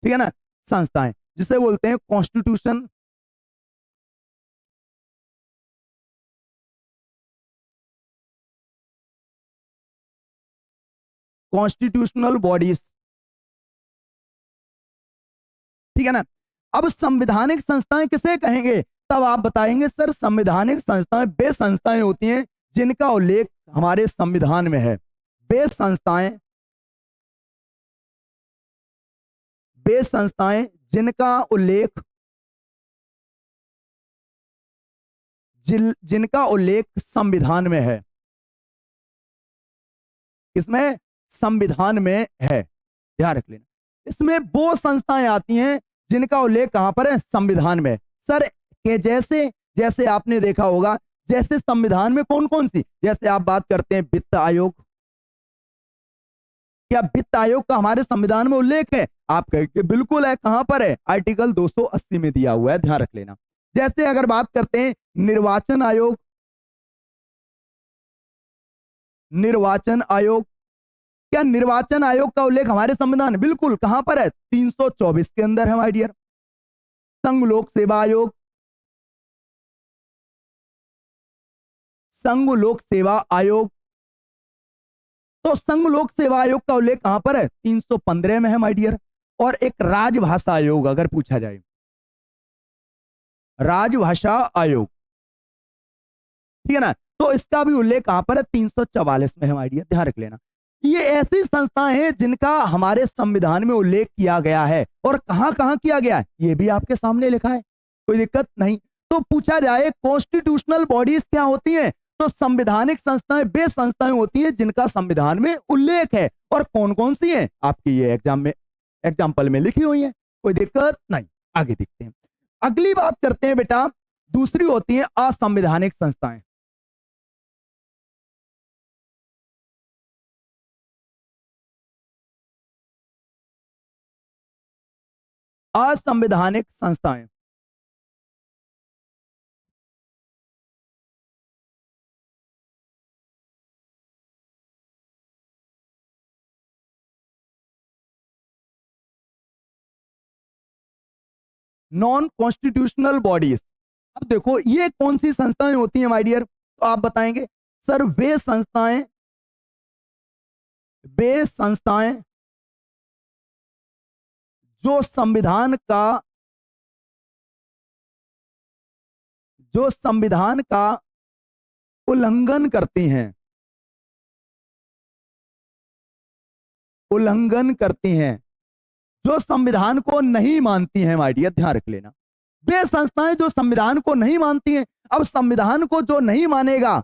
ठीक है ना। संस्थाएं जिसे बोलते हैं कॉन्स्टिट्यूशन, कॉन्स्टिट्यूशनल बॉडीज, ठीक है ना। अब संवैधानिक संस्थाएं किसे कहेंगे? तब आप बताएंगे सर संवैधानिक संस्थाएं वे संस्थाएं होती हैं जिनका उल्लेख हमारे संविधान में है। वे संस्थाएं जिनका उल्लेख जिनका उल्लेख संविधान में है। किसमें? संविधान में है, ध्यान रख लेना। इसमें वो संस्थाएं आती हैं जिनका उल्लेख कहां पर है? संविधान में। सर के जैसे आपने देखा होगा, जैसे संविधान में कौन कौन सी, जैसे आप बात करते हैं वित्त आयोग, क्या वित्त आयोग का हमारे संविधान में उल्लेख है? आप कहेंगे बिल्कुल है। कहां पर है? आर्टिकल 280 में दिया हुआ है, ध्यान रख लेना। जैसे अगर बात करते हैं निर्वाचन आयोग, क्या निर्वाचन आयोग का उल्लेख हमारे संविधान में? बिल्कुल। कहां पर है? 324 के अंदर है माय डियर। संघ लोक सेवा आयोग, संघ लोक सेवा आयोग, तो संघ लोक सेवा आयोग का उल्लेख कहां पर है? 315 में है माय डियर। और एक राजभाषा आयोग अगर पूछा जाए, राजभाषा आयोग, ठीक है ना, तो इसका भी उल्लेख कहां पर है? 344 में है माय डियर, ध्यान रख लेना। ये ऐसी संस्थाएं हैं जिनका हमारे संविधान में उल्लेख किया गया है, और कहां कहां किया गया है ये भी आपके सामने लिखा है। कोई दिक्कत नहीं। तो पूछा जाए कॉन्स्टिट्यूशनल बॉडीज क्या होती हैं, तो संवैधानिक संस्थाएं वे संस्थाएं होती हैं जिनका संविधान में उल्लेख है। और कौन कौन सी हैं, आपकी ये एग्जाम्पल में लिखी हुई है, कोई दिक्कत नहीं। आगे देखते हैं, अगली बात करते हैं बेटा, दूसरी होती है असंवैधानिक संस्थाएं। असंवैधानिक संस्थाएं, नॉन कॉन्स्टिट्यूशनल बॉडीज। अब देखो ये कौन सी संस्थाएं होती हैं माय डियर, तो आप बताएंगे सर वे संस्थाएं जो संविधान का उल्लंघन करती हैं, उल्लंघन करती हैं, जो संविधान को नहीं मानती हैं माय डियर, ध्यान रख लेना। वे संस्थाएं जो संविधान को नहीं मानती हैं। अब संविधान को जो नहीं मानेगा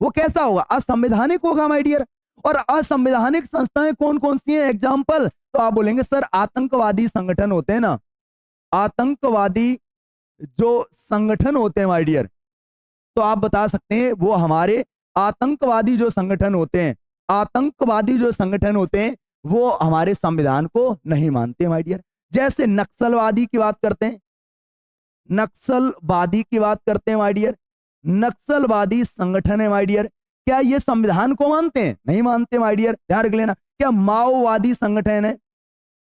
वो कैसा होगा, असंवैधानिक होगा माय डियर। और असंवैधानिक संस्थाएं कौन कौन सी हैं, एग्जाम्पल, तो आप बोलेंगे सर आतंकवादी संगठन होते हैं ना, आतंकवादी जो संगठन होते हैं माय डियर, तो आप बता सकते हैं वो हमारे आतंकवादी जो संगठन होते हैं, आतंकवादी जो संगठन होते हैं वो हमारे संविधान को नहीं मानते माय डियर। जैसे नक्सलवादी की बात करते हैं, नक्सलवादी की बात करते हैं माय डियर, नक्सलवादी संगठन है माय डियर, क्या ये संविधान को मानते हैं, नहीं मानते माय डियर, ध्यान रख लेना। क्या माओवादी संगठन है,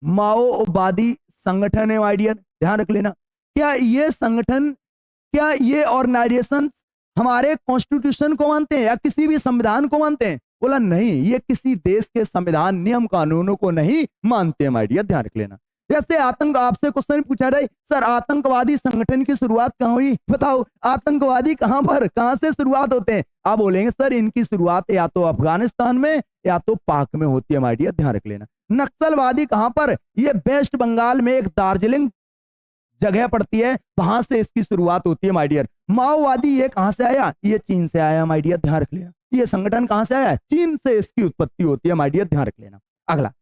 माओवादी संगठन है माय डियर, ध्यान रख लेना। क्या ये संगठन, क्या ये ऑर्गेनाइजेशन हमारे कॉन्स्टिट्यूशन को मानते हैं या किसी भी संविधान को मानते हैं, बोला नहीं, ये किसी देश के संविधान नियम कानूनों को नहीं मानते माय डियर, ध्यान रख लेना। जैसे आतंक, आपसे क्वेश्चन पूछा जाए सर आतंकवादी संगठन की शुरुआत कहां हुई, बताओ आतंकवादी कहां पर, कहां से शुरुआत होते हैं, आप बोलेंगे सर इनकी शुरुआत या तो अफगानिस्तान में या तो पाक में होती है माय डियर, ध्यान रख लेना। नक्सलवादी कहां पर, ये वेस्ट बंगाल में एक दार्जिलिंग जगह पड़ती है, वहां से इसकी शुरुआत होती है माय डियर। माओवादी ये कहां से आया, ये चीन से आया माय डियर, ध्यान रख लेना। ये संगठन कहां से आया, चीन से इसकी उत्पत्ति होती है माय डियर, ध्यान रख लेना। अगला,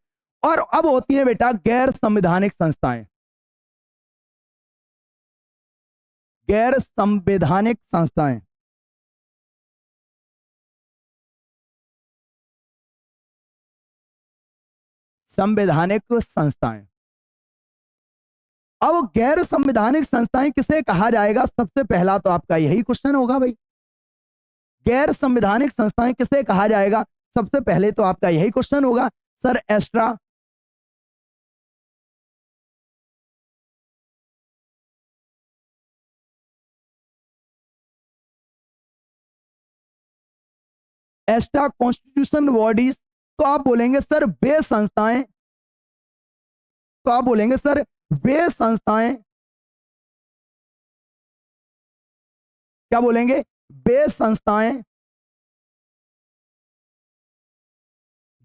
और अब होती है बेटा गैर संवैधानिक संस्थाएं, गैर संवैधानिक संस्थाएं, संवैधानिक संस्थाएं। अब गैर संवैधानिक संस्थाएं किसे कहा जाएगा, सबसे पहला तो आपका यही क्वेश्चन होगा भाई, गैर संवैधानिक संस्थाएं किसे कहा जाएगा, सबसे पहले तो आपका यही क्वेश्चन होगा sir extra, extra constitution bodies, तो आप बोलेंगे सर वे संस्थाएं, तो आप बोलेंगे सर वे संस्थाएं, क्या बोलेंगे, वे संस्थाएं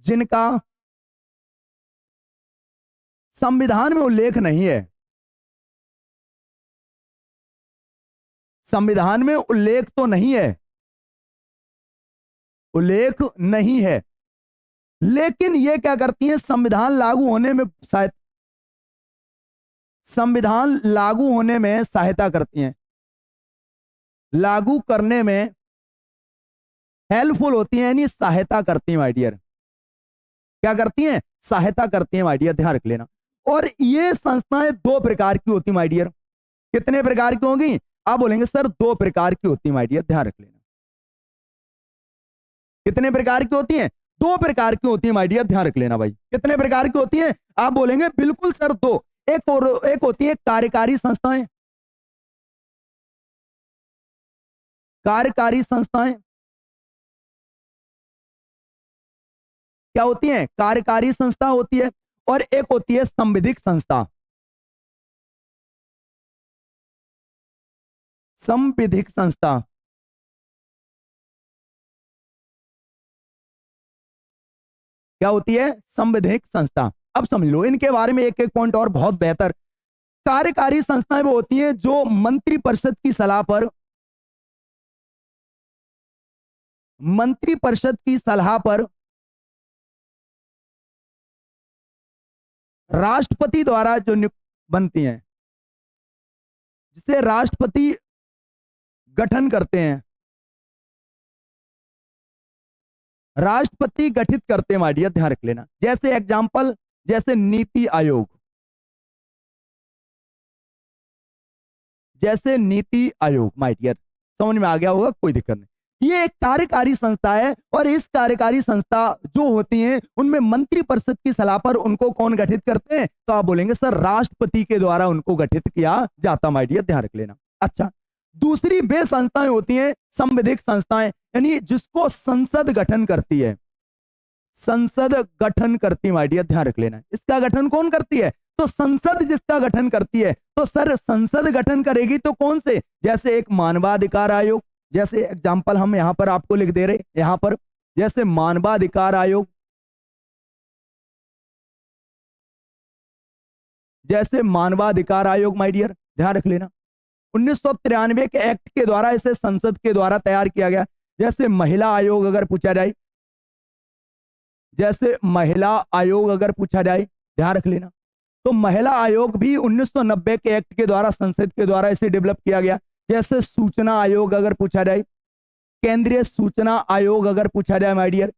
जिनका संविधान में उल्लेख नहीं है, संविधान में उल्लेख तो नहीं है, उल्लेख नहीं है, लेकिन ये क्या करती हैं, संविधान लागू होने में संविधान लागू होने में सहायता करती हैं, लागू करने में हेल्पफुल होती हैं, यानी सहायता करती हैं माय डियर, क्या करती हैं, सहायता करती हैं माय डियर, ध्यान रख लेना। और ये संस्थाएं दो प्रकार की होती माय डियर, कितने प्रकार की होंगी, आप बोलेंगे सर दो प्रकार की होती माय डियर, ध्यान रख लेना। कितने प्रकार की होती हैं, दो प्रकार की होती है माय डियर, ध्यान रख लेना भाई। कितने प्रकार की होती हैं, आप बोलेंगे बिल्कुल सर दो, एक होती है कार्यकारी संस्थाएं, कार्यकारी संस्थाएं क्या होती हैं, कार्यकारी संस्था होती है, और एक होती है संविधिक संस्था, संविधिक संस्था, क्या होती है, संवैधानिक संस्था। अब समझ लो इनके बारे में एक एक पॉइंट और बहुत बेहतर, कार्यकारी संस्थाएं वो होती हैं जो मंत्रिपरिषद की सलाह पर राष्ट्रपति द्वारा जो नियुक्त बनती हैं, जिसे राष्ट्रपति गठन करते हैं, राष्ट्रपति गठित करते हैं माय डियर, ध्यान रख लेना। जैसे एग्जांपल, जैसे नीति आयोग, जैसे नीति आयोग माय डियर, समझ में आ गया होगा, कोई दिक्कत नहीं। ये एक कार्यकारी संस्था है और इस कार्यकारी संस्था जो होती हैं उनमें मंत्रिपरिषद की सलाह पर उनको कौन गठित करते हैं? तो आप बोलेंगे सर राष्ट्रपति के द्वारा उनको गठित किया जाता माय डियर, ध्यान रख लेना। अच्छा, दूसरी वे संस्थाएं होती हैं संवैधानिक संस्थाएं, यानी जिसको संसद गठन करती है, संसद गठन करती माय डियर, ध्यान रख लेना। इसका गठन कौन करती है? तो संसद जिसका गठन करती है। तो सर संसद गठन करेगी तो कौन से? जैसे एक मानवाधिकार आयोग, जैसे एग्जांपल हम यहां पर आपको लिख दे रहे यहां पर, जैसे मानवाधिकार आयोग, जैसे मानवाधिकार आयोग माय डियर, ध्यान रख लेना। 1993 के एक्ट के द्वारा इसे संसद के द्वारा तैयार किया गया। जैसे महिला आयोग अगर पूछा जाए, जैसे महिला आयोग अगर पूछा जाए, ध्यान रख लेना, तो महिला आयोग भी 1990 के एक्ट के द्वारा संसद के द्वारा इसे डेवलप किया गया। जैसे सूचना आयोग अगर पूछा जाए, केंद्रीय सूचना आयोग अगर पूछा जाए माय डियर,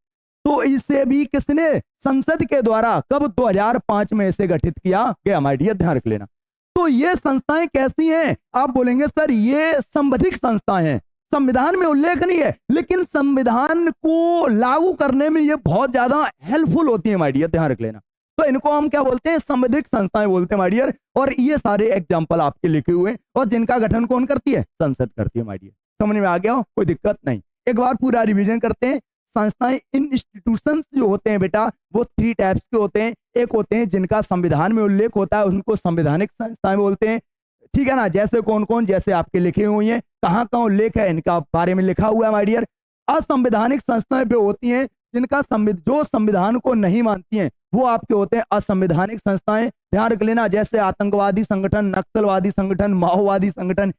तो इसे भी किसने? संसद के द्वारा कब? 2005 में इसे गठित किया गया माय डियर, ध्यान रख लेना। तो ये संस्थाएं कैसी हैं? आप बोलेंगे सर ये संवैधानिक संस्थाएं हैं, संविधान में उल्लेख नहीं है लेकिन संविधान को लागू करने में ये बहुत ज्यादा हेल्पफुल होती है माय डियर, ध्यान रख लेना। तो इनको हम क्या बोलते हैं? संवैधानिक संस्थाएं बोलते हैं माय डियर। और ये सारे एग्जांपल आपके लिखे हुए और जिनका गठन कौन करती है? संसद करती है माय डियर। समझ में आ गया हो? कोई दिक्कत नहीं। एक बार पूरा रिवीजन करते हैं। संस्थाएं, इंस्टीट्यूशंस जो होते हैं बेटा, वो 3 टाइप्स के होते हैं। एक होते हैं जिनका संविधान में उल्लेख होता है, उनको संवैधानिक संस्थाएं बोलते हैं, ठीक है ना। जैसे कौन कौन? जैसे आपके लिखे हुए हैं, कहाँ कहाँ उल्लेख है इनका बारे में लिखा हुआ है माय डियर। असंवैधानिक संस्थाएं भी होती हैं जिनका जो संविधान को नहीं मानती हैं, वो आपके होते हैं असंवैधानिक संस्थाएं, ध्यान रख लेना। जैसे आतंकवादी संगठन, नक्सलवादी संगठन, माओवादी संगठन,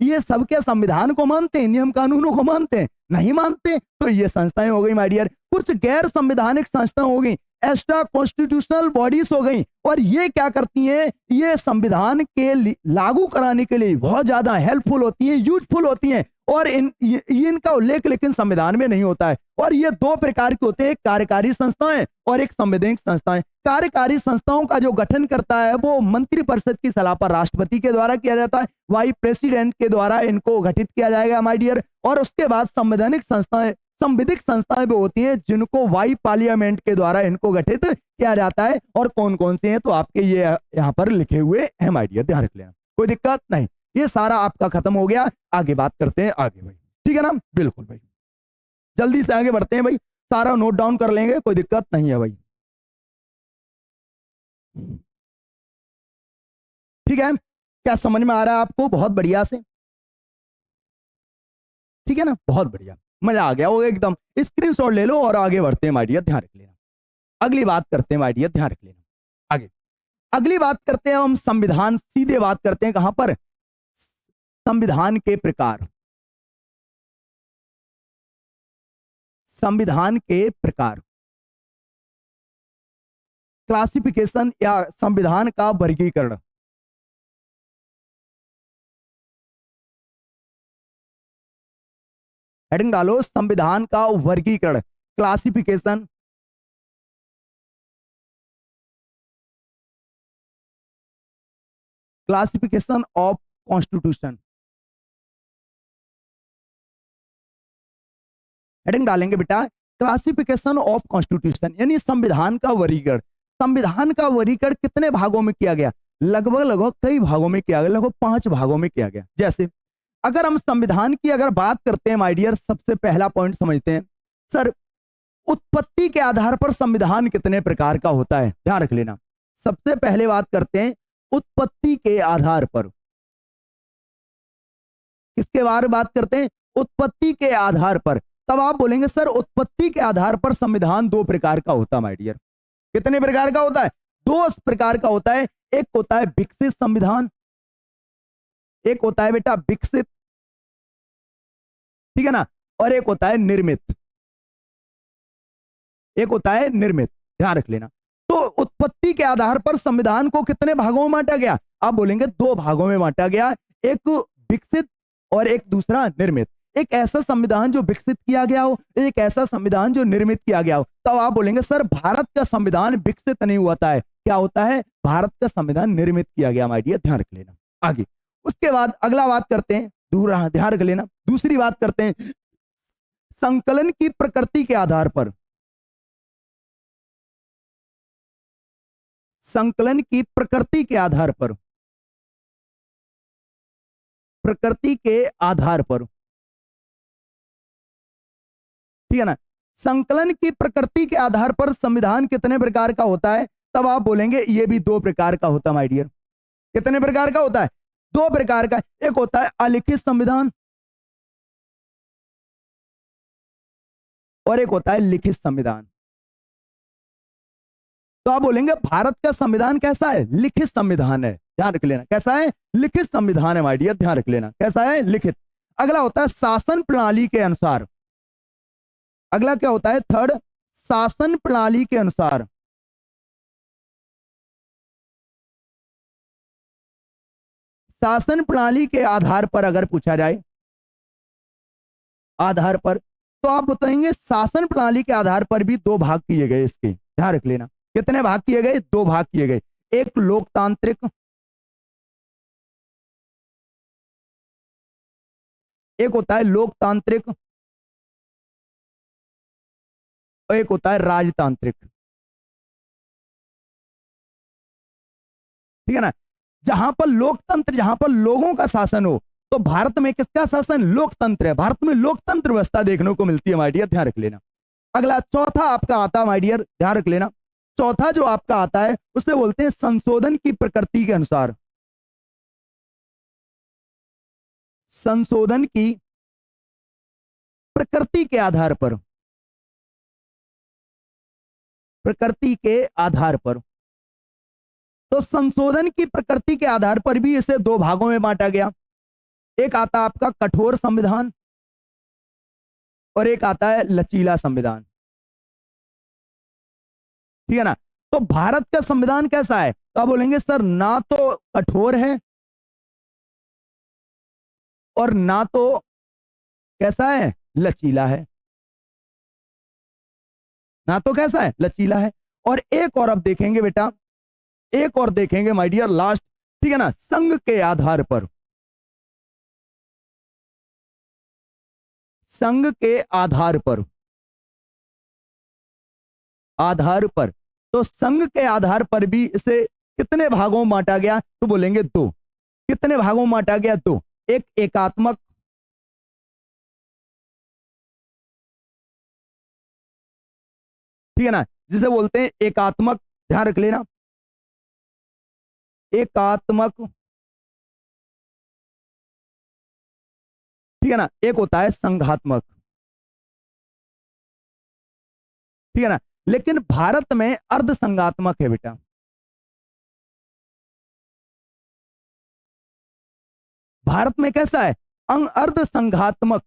ये सबके संविधान को मानते हैं, नियम कानूनों को मानते हैं? नहीं मानते। तो ये संस्थाएं हो गई माय डियर। कुछ गैर संवैधानिक संस्थाएं हो गई, एक्स्ट्रा कॉन्स्टिट्यूशनल बॉडीज हो गई, और ये क्या करती हैं? ये संविधान के लागू कराने के लिए बहुत ज्यादा हेल्पफुल होती हैं, यूजफुल होती हैं, और इनका उल्लेख लेकिन संविधान में नहीं होता है। और ये 2 प्रकार के होते हैं, एक कार्यकारी संस्थाएं और एक संवैधानिक संस्थाएं। कार्यकारी संस्थाओं का जो गठन करता है वो मंत्रिपरिषद की सलाह पर राष्ट्रपति के द्वारा किया जाता है, वाइस प्रेसिडेंट के द्वारा इनको गठित किया जाएगा माय डियर। और उसके बाद संवैधानिक संस्थाएं, संविधिक संस्थाएं भी होती हैं जिनको वाई पार्लियामेंट के द्वारा इनको गठित किया जाता है। और कौन कौन से हैं तो आपके ये यहाँ पर लिखे हुए हैं माय डियर, ध्यान रख लेना, कोई दिक्कत नहीं। ये सारा आपका खत्म हो गया। आगे बात करते हैं आगे भाई, ठीक है ना? बिल्कुल भाई, जल्दी से आगे बढ़ते हैं भाई, सारा नोट डाउन कर लेंगे, कोई दिक्कत नहीं है भाई, ठीक है? क्या समझ में आ रहा है आपको? बहुत बढ़िया से, ठीक है ना? बहुत बढ़िया, मजा आ गया वो एकदम। स्क्रीनशॉट ले लो और आगे बढ़ते हैं माय डियर, ध्यान रख लेना। अगली बात करते हैं माय डियर, ध्यान रख लेना। आगे अगली बात करते हैं हम संविधान, सीधे बात करते हैं कहां पर? संविधान के प्रकार, संविधान के प्रकार, क्लासिफिकेशन या संविधान का वर्गीकरण। हेडिंग डालो, संविधान का वर्गीकरण, classification, classification of constitution. Heading डालेंगे बेटा, क्लासिफिकेशन ऑफ कॉन्स्टिट्यूशन, यानी संविधान का वर्गीकरण। संविधान का वर्गीकरण कितने भागों में किया गया? लगभग कई भागों में किया गया, लगभग 5 भागों में किया गया। जैसे अगर हम संविधान की अगर बात करते हैं माय डियर, सबसे पहला पॉइंट समझते हैं सर, उत्पत्ति के आधार पर संविधान कितने प्रकार का होता है? ध्यान रख लेना। सबसे पहले बात करते हैं उत्पत्ति के आधार पर। किसके बारे में बात करते हैं? उत्पत्ति के आधार पर। तब आप बोलेंगे सर उत्पत्ति के आधार पर संविधान 2 प्रकार का होता है माय डियर। कितने प्रकार का होता है? 2 प्रकार का होता है। एक होता है विकसित संविधान, एक होता है बेटा विकसित, ठीक है ना, और एक होता है निर्मित, एक होता है निर्मित, ध्यान रख लेना। तो उत्पत्ति के आधार पर संविधान को कितने भागों में बांटा गया? आप बोलेंगे दो भागों में बांटा गया, एक विकसित और एक दूसरा निर्मित। एक ऐसा संविधान जो विकसित किया गया हो, एक ऐसा संविधान जो निर्मित किया गया हो। तब आप बोलेंगे सर भारत का संविधान विकसित नहीं हुआ है, क्या होता है? भारत का संविधान निर्मित किया गया। माय डियर ध्यान रख लेना। आगे उसके बाद अगला बात करते हैं, दूर ध्यान रख लेना, दूसरी बात करते हैं संकलन की प्रकृति के आधार पर, संकलन की प्रकृति के आधार पर, प्रकृति के आधार पर, ठीक है ना। संकलन की प्रकृति के आधार पर संविधान कितने प्रकार का होता है? तब आप बोलेंगे ये भी दो प्रकार का होता है माय डियर। कितने प्रकार का होता है? दो प्रकार का। एक होता है अलिखित संविधान और एक होता है लिखित संविधान। तो आप बोलेंगे भारत का संविधान कैसा है? लिखित संविधान है, ध्यान रख लेना। कैसा है? लिखित संविधान है माय डियर, ध्यान रख लेना। कैसा है? लिखित। अगला होता है शासन प्रणाली के अनुसार। अगला क्या होता है? थर्ड, शासन प्रणाली के अनुसार। शासन प्रणाली के आधार पर अगर पूछा जाए, आधार पर, तो आप बताएंगे शासन प्रणाली के आधार पर भी दो भाग किए गए इसके, ध्यान रख लेना। कितने भाग किए गए? दो भाग किए गए। एक लोकतांत्रिक, एक होता है लोकतांत्रिक और एक होता है राजतांत्रिक, ठीक है ना। जहां पर लोकतंत्र, जहां पर लोगों का शासन हो, तो भारत में किसका शासन? लोकतंत्र है। भारत में लोकतंत्र व्यवस्था देखने को मिलती है माय डियर, ध्यान रख लेना। अगला चौथा आपका आता है माय डियर, ध्यान रख लेना। चौथा जो आपका आता है उसे बोलते हैं संशोधन की प्रकृति के अनुसार। संशोधन की प्रकृति के आधार पर, प्रकृति के आधार पर। तो संशोधन की प्रकृति के आधार पर भी इसे दो भागों में बांटा गया। एक आता है आपका कठोर संविधान और एक आता है लचीला संविधान, ठीक है ना। तो भारत का संविधान कैसा है? तो आप बोलेंगे सर ना तो कठोर है और ना तो कैसा है? लचीला है। ना तो कैसा है? लचीला है। और एक और अब देखेंगे बेटा, एक और देखेंगे माय डियर, लास्ट, ठीक है ना, संघ के आधार पर। संघ के आधार पर, आधार पर। तो संघ के आधार पर भी इसे कितने भागों में बांटा गया? तो बोलेंगे दो। कितने भागों में बांटा गया? दो। एक एकात्मक, ठीक है ना, जिसे बोलते हैं एकात्मक, ध्यान रख लेना, एकात्मक, ठीक है ना। एक होता है संघात्मक, ठीक है ना। लेकिन भारत में अर्ध संघात्मक है बेटा। भारत में कैसा है? अर्ध संघात्मक,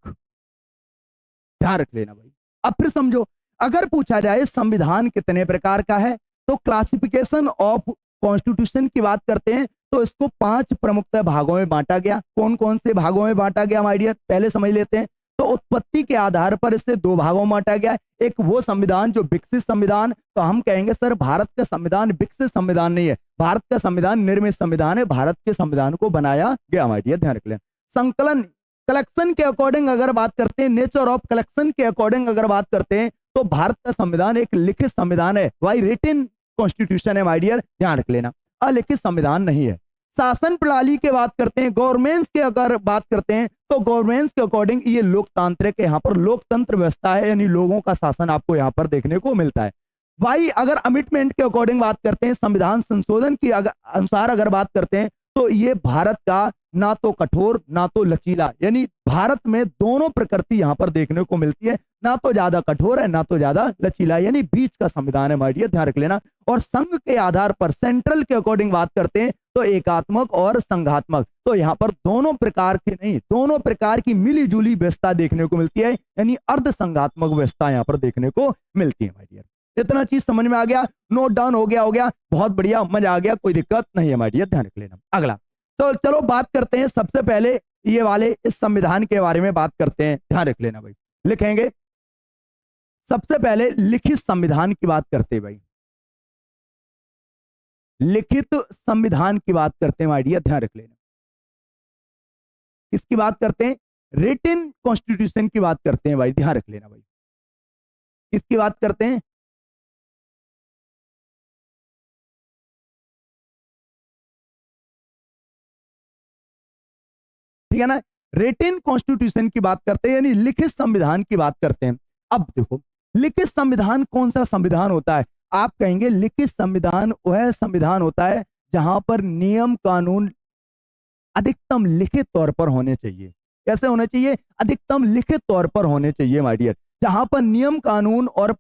ध्यान रख लेना भाई। अब फिर समझो, अगर पूछा जाए संविधान कितने प्रकार का है, तो क्लासिफिकेशन ऑफ कॉन्स्टिट्यूशन की बात करते हैं तो इसको 5 प्रमुख भागों में बांटा गया। कौन कौन से भागों में बांटा गया माय डियर? पहले समझ लेते हैं। तो उत्पत्ति के आधार पर इसे दो भागों में बांटा गया। एक वो संविधान जो विकसित संविधान, तो हम कहेंगे सर भारत का संविधान विकसित संविधान नहीं है, भारत का संविधान निर्मित संविधान है। भारत के संविधान को बनाया गया माय डियर, ध्यान रख लें। संकलन, कलेक्शन के अकॉर्डिंग अगर बात करते हैं, नेचर ऑफ कलेक्शन के अकॉर्डिंग अगर बात करते हैं, तो भारत का संविधान एक लिखित संविधान है, वाई रिटन कॉन्स्टिट्यूशन है माय डियर, ध्यान रख लेना, अलिखित संविधान नहीं है। शासन प्रणाली की बात करते हैं, गवर्नमेंट्स की अगर बात करते हैं, तो गवर्नमेंट्स के अकॉर्डिंग ये लोकतांत्रिक है, यहाँ पर लोकतंत्र व्यवस्था है, यानी लोगों का शासन आपको यहाँ पर देखने को मिलता है। भाई अगर अमिटमेंट के अकॉर्डिंग बात करते हैं, संविधान संशोधन की अनुसार अगर बात करते हैं, तो ये भारत का ना तो कठोर ना तो लचीला, यानी भारत में दोनों प्रकृति यहाँ पर देखने को मिलती है, ना तो ज्यादा कठोर है ना तो ज्यादा लचीला, यानी बीच का संविधान है माय डियर, ध्यान रख लेना। और संघ के आधार पर सेंट्रल के अकॉर्डिंग बात करते हैं तो एकात्मक और संघात्मक, तो यहाँ पर दोनों प्रकार की नहीं, दोनों प्रकार की मिली जुली व्यवस्था देखने को मिलती है, यानी अर्ध संघात्मक व्यवस्था यहाँ पर देखने को मिलती है माय डियर। इतना चीज समझ में आ गया, नोट डाउन हो गया, बहुत बढ़िया, मजा आ गया, कोई दिक्कत नहीं है माय डियर, ध्यान रख लेना। अगला तो चलो बात करते हैं, सबसे पहले ये वाले इस संविधान के बारे में बात करते हैं, ध्यान रख लेना भाई। लिखेंगे सबसे पहले लिखित संविधान की बात करते हैं भाई, लिखित संविधान की बात करते हैं माय डियर, ध्यान रख लेना। किसकी बात करते हैं? रिटन कॉन्स्टिट्यूशन की बात करते हैं भाई, ध्यान रख लेना भाई। किसकी बात करते हैं? ठीक है ना, रिटन कॉन्स्टिट्यूशन की बात करते हैं, यानी लिखित संविधान की बात करते हैं। अब देखो लिखित संविधान कौन सा संविधान होता है? आप कहेंगे लिखित संविधान वह संविधान होता है जहां पर नियम कानून अधिकतम लिखित तौर पर होने चाहिए। कैसे होने चाहिए? अधिकतम लिखित तौर पर होने चाहिए माय डियर, जहां पर नियम कानून और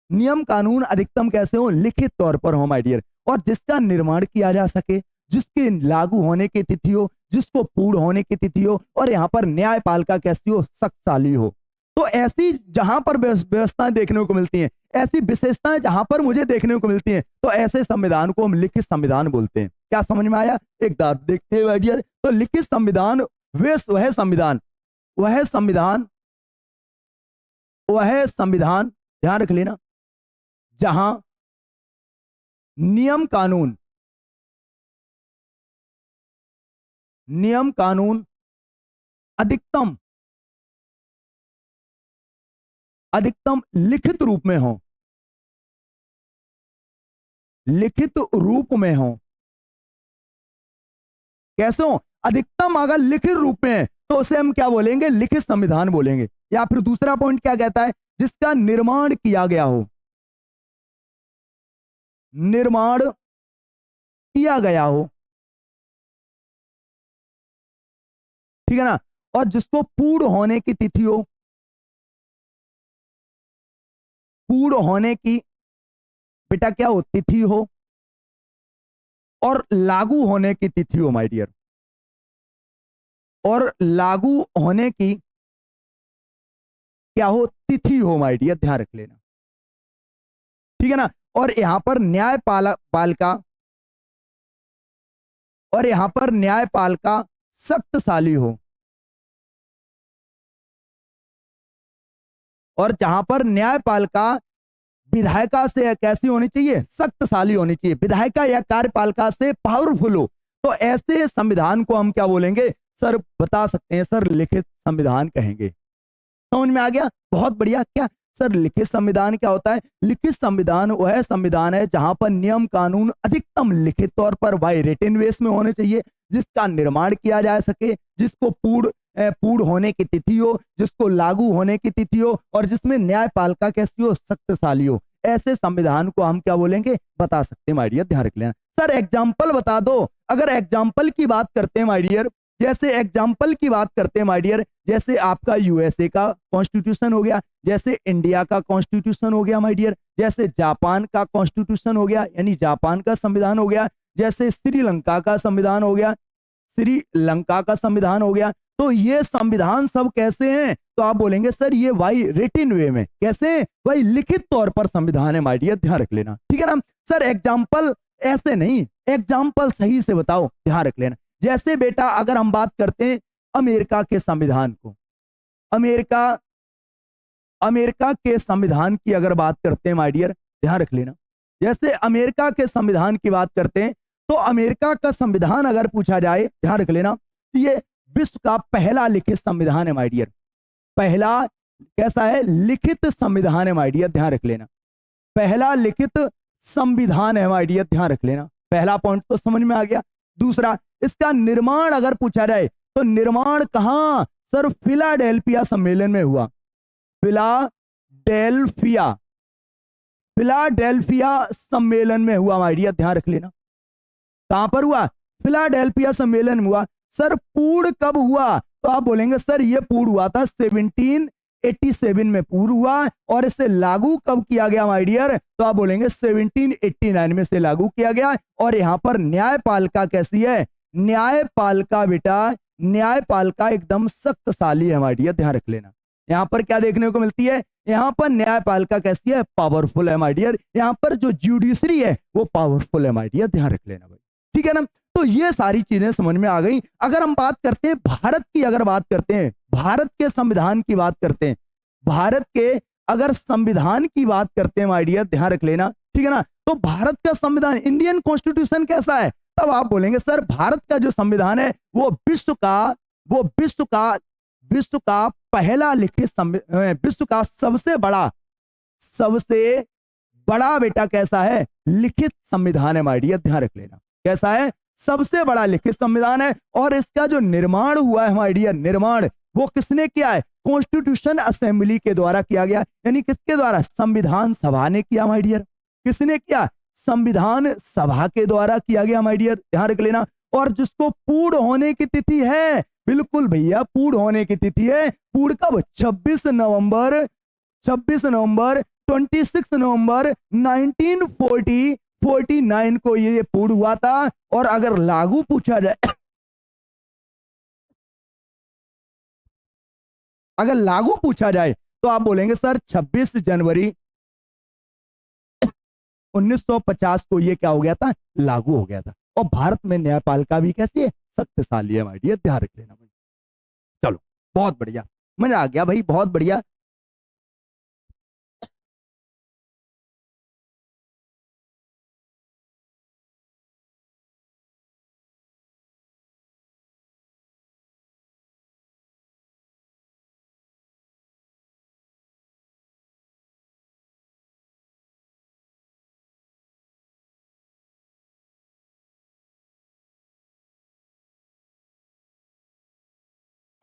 नियम कानून अधिकतम कैसे हो? लिखित तौर पर हो माय डियर, और जिसका निर्माण किया जा सके, जिसके लागू होने की तिथि हो, जिसको पूर्ण होने की तिथि हो, और यहाँ पर न्यायपालिका कैसी हो? शक्तिशाली हो। तो ऐसी जहां पर व्यवस्थाएं देखने को मिलती हैं, ऐसी विशेषताएं जहां पर मुझे देखने को मिलती हैं, तो ऐसे संविधान को हम लिखित संविधान बोलते हैं। क्या समझ में आया? एक बार देखते हैं माय डियर। तो लिखित संविधान वह संविधान वह संविधान वह संविधान ध्यान रख लेना जहां नियम कानून अधिकतम लिखित रूप में हो, लिखित रूप में हो। कैसे हो? अधिकतम अगर लिखित रूप में है तो उसे हम क्या बोलेंगे? लिखित संविधान बोलेंगे। या फिर दूसरा पॉइंट क्या कहता है? जिसका निर्माण किया गया हो, निर्माण किया गया हो, ठीक है ना, और जिसको पूर्ण होने की तिथि हो, पूर्ण होने की बेटा क्या हो? तिथि हो, और लागू होने की तिथि हो माय डियर, और लागू होने की क्या हो? तिथि हो माय डियर, ध्यान रख लेना। ठीक है ना, और यहां पर न्यायपालिका शक्तिशाली हो, और जहां पर न्यायपालिका विधायिका से कैसी होनी चाहिए? शक्तिशाली होनी चाहिए। विधायिका या कार्यपालिका से पावरफुल हो, तो ऐसे संविधान को हम क्या बोलेंगे? सर बता सकते हैं सर, लिखित संविधान कहेंगे। समझ में आ गया? बहुत बढ़िया। क्या सर लिखित संविधान क्या होता है? लिखित संविधान वह संविधान है जहां पर नियम कानून अधिकतम लिखित तौर पर बाय रिटन बेस में होने चाहिए, जिसका निर्माण किया जा सके, जिसको पूर्ण होने की तिथि हो, जिसको लागू होने की तिथि हो, और जिसमें न्यायपालिका कैसी हो? शक्तिशाली हो। ऐसे संविधान को हम क्या बोलेंगे? बता सकते हैं माय डियर, ध्यान रख लेना। सर एग्जाम्पल बता दो। अगर एग्जाम्पल की बात करते हैं माय डियर, जैसे एग्जाम्पल की बात करते हैं माय डियर, जैसे आपका यूएसए का कॉन्स्टिट्यूशन हो गया, जैसे इंडिया का कॉन्स्टिट्यूशन हो गया माय डियर, जैसे जापान का कॉन्स्टिट्यूशन हो गया, यानी जापान का संविधान हो गया, जैसे श्रीलंका का संविधान हो गया, श्रीलंका का संविधान हो गया। तो ये संविधान सब कैसे हैं? तो आप बोलेंगे सर ये भाई रिटन वे में। कैसे? भाई लिखित तौर पर संविधान है माय डियर, ध्यान रख लेना। ठीक है ना सर, एग्जाम्पल ऐसे नहीं, एग्जाम्पल सही से बताओ, ध्यान रख लेना। जैसे बेटा अगर हम बात करते हैं अमेरिका के संविधान को, अमेरिका के संविधान की अगर बात करते हैं माय डियर, ध्यान रख लेना। जैसे अमेरिका के संविधान की बात करते हैं, तो अमेरिका का संविधान अगर पूछा जाए, ध्यान रख लेना, तो ये विश्व का पहला लिखित संविधान है माय डियर। पहला कैसा है? लिखित संविधान है माय डियर, ध्यान रख लेना। पहला लिखित संविधान है माय डियर, ध्यान रख लेना। पहला पॉइंट तो समझ में आ गया। दूसरा, इसका निर्माण अगर पूछा जाए तो निर्माण कहां? सर फिलाडेल्फिया सम्मेलन में हुआ। फिलाडेल्फिया सम्मेलन में हुआ माय डियर, ध्यान रख लेना। कहां पर हुआ? फिलाडेल्फिया सम्मेलन में हुआ। सर पूर्ण कब हुआ? तो आप बोलेंगे सर ये पूर्ण हुआ था 1787 में पूर्ण हुआ, और इसे लागू कब किया गया माय डियर? तो आप बोलेंगे 1789 में से लागू किया गया। और यहां पर न्यायपालिका कैसी है? न्यायपालिका बेटा, न्यायपालिका एकदम शक्तिशाली है माय डियर, ध्यान रख लेना। यहाँ पर क्या देखने को मिलती है? यहाँ पर न्यायपालिका कैसी है? पावरफुल है माय डियर। यहाँ पर जो ज्यूडिशरी है वो पावरफुल है माय डियर, ध्यान रख लेना भाई, ठीक है ना। तो ये सारी चीजें समझ में आ गई। अगर हम बात करते हैं भारत की, अगर बात करते हैं भारत के संविधान की बात करते हैं, भारत के अगर संविधान की बात करते हैं माय डियर, ध्यान रख लेना, ठीक है ना। तो भारत का संविधान, इंडियन कॉन्स्टिट्यूशन कैसा है? तब आप बोलेंगे सर भारत का जो संविधान है वो विश्व का पहला लिखित विश्व का सबसे बड़ा बेटा कैसा है? लिखित संविधान है माय डियर, ध्यान रख लेना। कैसा है? सबसे बड़ा लिखित संविधान है। और इसका जो निर्माण हुआ है माय डियर, निर्माण वो किसने किया है? कॉन्स्टिट्यूशन असेंबली के द्वारा किया गया। यानी किसके द्वारा? संविधान सभा ने किया माय डियर। किसने किया? संविधान सभा के द्वारा किया गया माय डियर, ध्यान रख लेना। और जिसको पूर्ण होने की तिथि है, बिल्कुल भैया पूर्ण होने की तिथि है। पूर्ण कब? 26 नवंबर 1949 को ये पूर्ण हुआ था। और अगर लागू पूछा जाए अगर लागू पूछा जाए तो आप बोलेंगे सर 26 जनवरी 1950 को ये क्या हो गया था? लागू हो गया था। और भारत में न्यायपालिका भी कैसी है? शक्तिशाली है माय डियर, ध्यान रख लेना भाई। चलो बहुत बढ़िया, मजा आ गया भाई, बहुत बढ़िया।